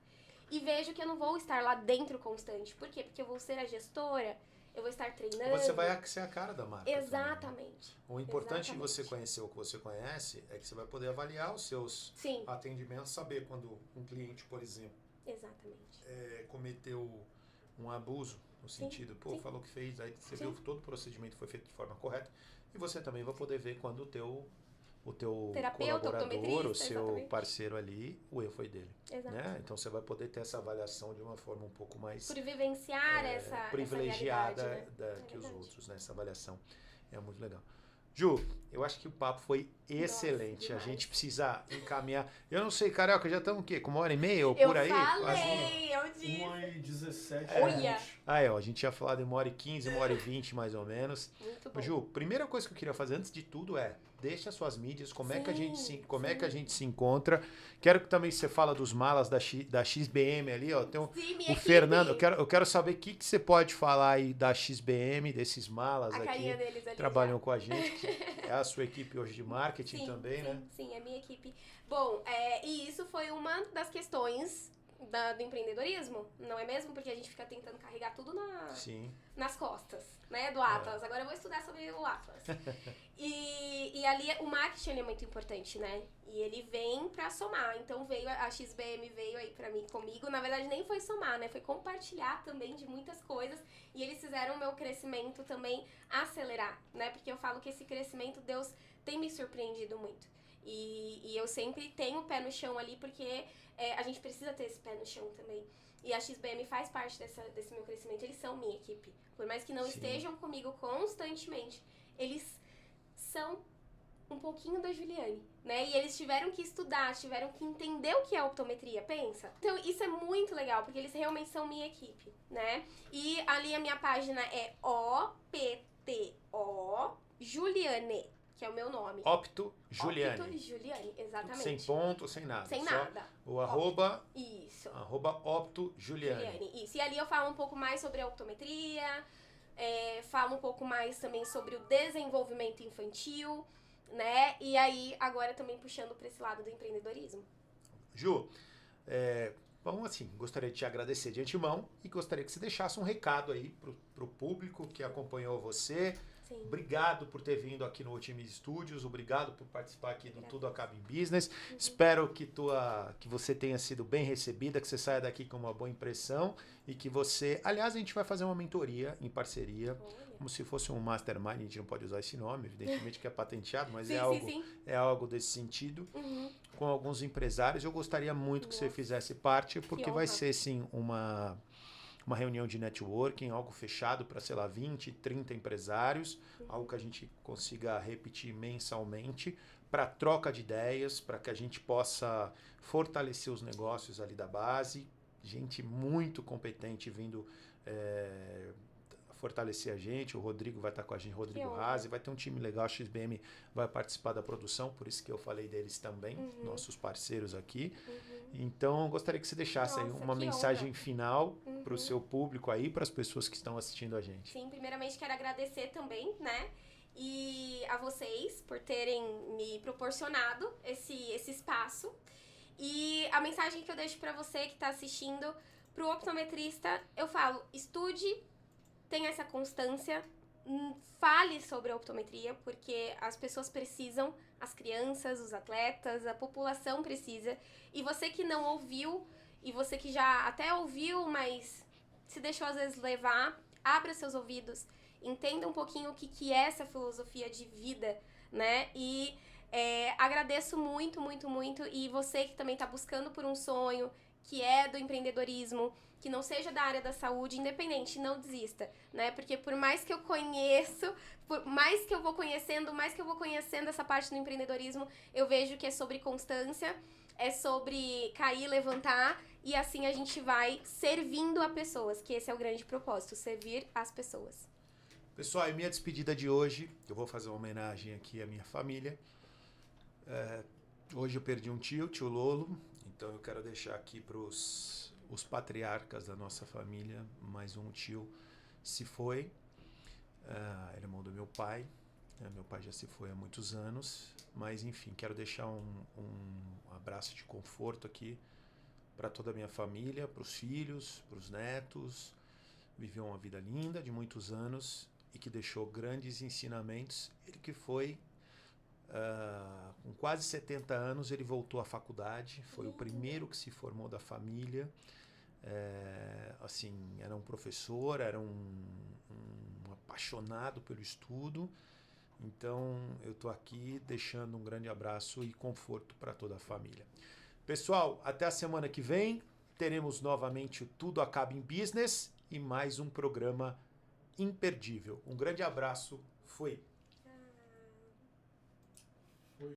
Speaker 2: E vejo que eu não vou estar lá dentro constante. Por quê? Porque eu vou ser a gestora, eu vou estar treinando.
Speaker 1: Você vai ser a cara da marca.
Speaker 2: Exatamente.
Speaker 1: Também. O importante de
Speaker 2: Exatamente.
Speaker 1: você conhecer o que você conhece é que você vai poder avaliar os seus
Speaker 2: Sim,
Speaker 1: atendimentos, saber quando um cliente, por exemplo,
Speaker 2: exatamente.
Speaker 1: cometeu um abuso, no sentido,
Speaker 2: sim.
Speaker 1: falou que fez, aí você
Speaker 2: Sim.
Speaker 1: viu que todo o procedimento foi feito de forma correta, e você também vai poder ver quando o teu
Speaker 2: Terapeuta,
Speaker 1: colaborador,
Speaker 2: optometrista,
Speaker 1: o seu
Speaker 2: exatamente.
Speaker 1: parceiro ali, o erro foi dele.
Speaker 2: Exato.
Speaker 1: Né? Então você vai poder ter essa avaliação de uma forma um pouco mais
Speaker 2: Por vivenciar essa
Speaker 1: privilegiada
Speaker 2: realidade, né?
Speaker 1: que os
Speaker 2: verdade.
Speaker 1: outros, né? Essa avaliação é muito legal. Ju, eu acho que o papo foi excelente. A
Speaker 2: demais.
Speaker 1: gente precisa encaminhar. Eu não sei, Carioca, já estamos o quê? Com 1h30 ou
Speaker 2: Eu
Speaker 1: por aí?
Speaker 2: falei, eu disse.
Speaker 3: 1h17.
Speaker 2: Olha.
Speaker 1: A gente tinha falado em 1h15, 1h20 mais ou menos.
Speaker 2: Muito bom.
Speaker 1: Ju, primeira coisa que eu queria fazer antes de tudo é deixa suas mídias, como é que a gente se encontra. Quero que também você fala dos malas da XBM ali, ó. Tem
Speaker 2: Sim, minha
Speaker 1: o
Speaker 2: equipe.
Speaker 1: Fernando, eu quero saber o que você pode falar aí da XBM, desses malas
Speaker 2: A
Speaker 1: aqui.
Speaker 2: carinha deles ali.
Speaker 1: Trabalham com a gente, que é a sua equipe hoje de marketing também, né?
Speaker 2: Sim, é minha equipe. Bom, e isso foi uma das questões do empreendedorismo, não é mesmo? Porque a gente fica tentando carregar tudo
Speaker 1: Sim.
Speaker 2: nas costas, né, do Atlas. Agora eu vou estudar sobre o Atlas. E ali o marketing ele é muito importante, né? E ele vem pra somar. Então veio a XBM veio aí pra mim, comigo. Na verdade nem foi somar, né? Foi compartilhar também de muitas coisas. E eles fizeram o meu crescimento também acelerar, né? Porque eu falo que esse crescimento Deus tem me surpreendido muito. E eu sempre tenho o pé no chão ali, porque a gente precisa ter esse pé no chão também. E a XBM faz parte desse meu crescimento. Eles são minha equipe. Por mais que não
Speaker 1: Sim.
Speaker 2: estejam comigo constantemente, eles são um pouquinho da Juliane, né? E eles tiveram que estudar, tiveram que entender o que é optometria, pensa. Então isso é muito legal, porque eles realmente são minha equipe, né? E ali a minha página é OPTO Juliane. que é o meu nome.
Speaker 1: Opto Juliane.
Speaker 2: Opto Juliane, exatamente.
Speaker 1: Sem ponto, sem nada.
Speaker 2: Sem
Speaker 1: só
Speaker 2: nada.
Speaker 1: O arroba,
Speaker 2: Isso.
Speaker 1: Opto Juliane.
Speaker 2: Juliane, isso. E ali eu falo um pouco mais sobre a optometria, falo um pouco mais também sobre o desenvolvimento infantil, né? E aí, agora também puxando para esse lado do empreendedorismo.
Speaker 1: Ju, bom, assim, gostaria de te agradecer de antemão e gostaria que você deixasse um recado aí pro público que acompanhou você.
Speaker 2: Sim.
Speaker 1: Obrigado por ter vindo aqui no Otimis Studios, obrigado por participar aqui do Tudo Acaba em Business. Espero que você tenha sido bem recebida, que você saia daqui com uma boa impressão e que você... Aliás, a gente vai fazer uma mentoria em parceria, como se fosse um mastermind, a gente não pode usar esse nome, evidentemente que é patenteado, mas
Speaker 2: sim.
Speaker 1: É algo desse sentido, com alguns empresários. Eu gostaria muito que você fizesse parte, porque vai ser, sim, uma reunião de networking, algo fechado para, sei lá, 20, 30 empresários, algo que a gente consiga repetir mensalmente, para troca de ideias, para que a gente possa fortalecer os negócios ali da base. Gente muito competente vindo fortalecer a gente. O Rodrigo vai estar com a gente, Rodrigo Razi, vai ter um time legal, a XBM vai participar da produção, por isso que eu falei deles também, nossos parceiros aqui. Então, gostaria que você deixasse aí uma mensagem final para o seu público aí, para as pessoas que estão assistindo a gente.
Speaker 2: Sim, primeiramente quero agradecer também, né? E a vocês por terem me proporcionado esse espaço. E a mensagem que eu deixo para você que está assistindo, pro optometrista, eu falo, estude, tenha essa constância, fale sobre a optometria, porque as pessoas precisam, as crianças, os atletas, a população precisa. E você que não ouviu, e você que já até ouviu, mas se deixou às vezes levar, abra seus ouvidos, entenda um pouquinho o que é essa filosofia de vida, né? E agradeço muito, muito, muito. E você que também está buscando por um sonho, que é do empreendedorismo, que não seja da área da saúde, independente, não desista, né? Porque por mais que eu conheço, por mais que eu vou conhecendo, mais que eu vou conhecendo essa parte do empreendedorismo, eu vejo que é sobre constância, é sobre cair, levantar, e assim a gente vai servindo a pessoas, que esse é o grande propósito, servir as pessoas.
Speaker 1: Pessoal, e minha despedida de hoje, eu vou fazer uma homenagem aqui à minha família. Hoje eu perdi um tio Lolo, então eu quero deixar aqui para os patriarcas da nossa família, mais um tio se foi, irmão do meu pai. Meu pai já se foi há muitos anos, mas enfim, quero deixar um abraço de conforto aqui para toda a minha família, para os filhos, para os netos. Viveu uma vida linda de muitos anos e que deixou grandes ensinamentos. Ele que foi, com quase 70 anos, ele voltou à faculdade, foi o primeiro que se formou da família. Assim, era um professor, era um apaixonado pelo estudo. Então, eu estou aqui deixando um grande abraço e conforto para toda a família. Pessoal, até a semana que vem, teremos novamente o Tudo Acaba em Business e mais um programa imperdível. Um grande abraço, fui!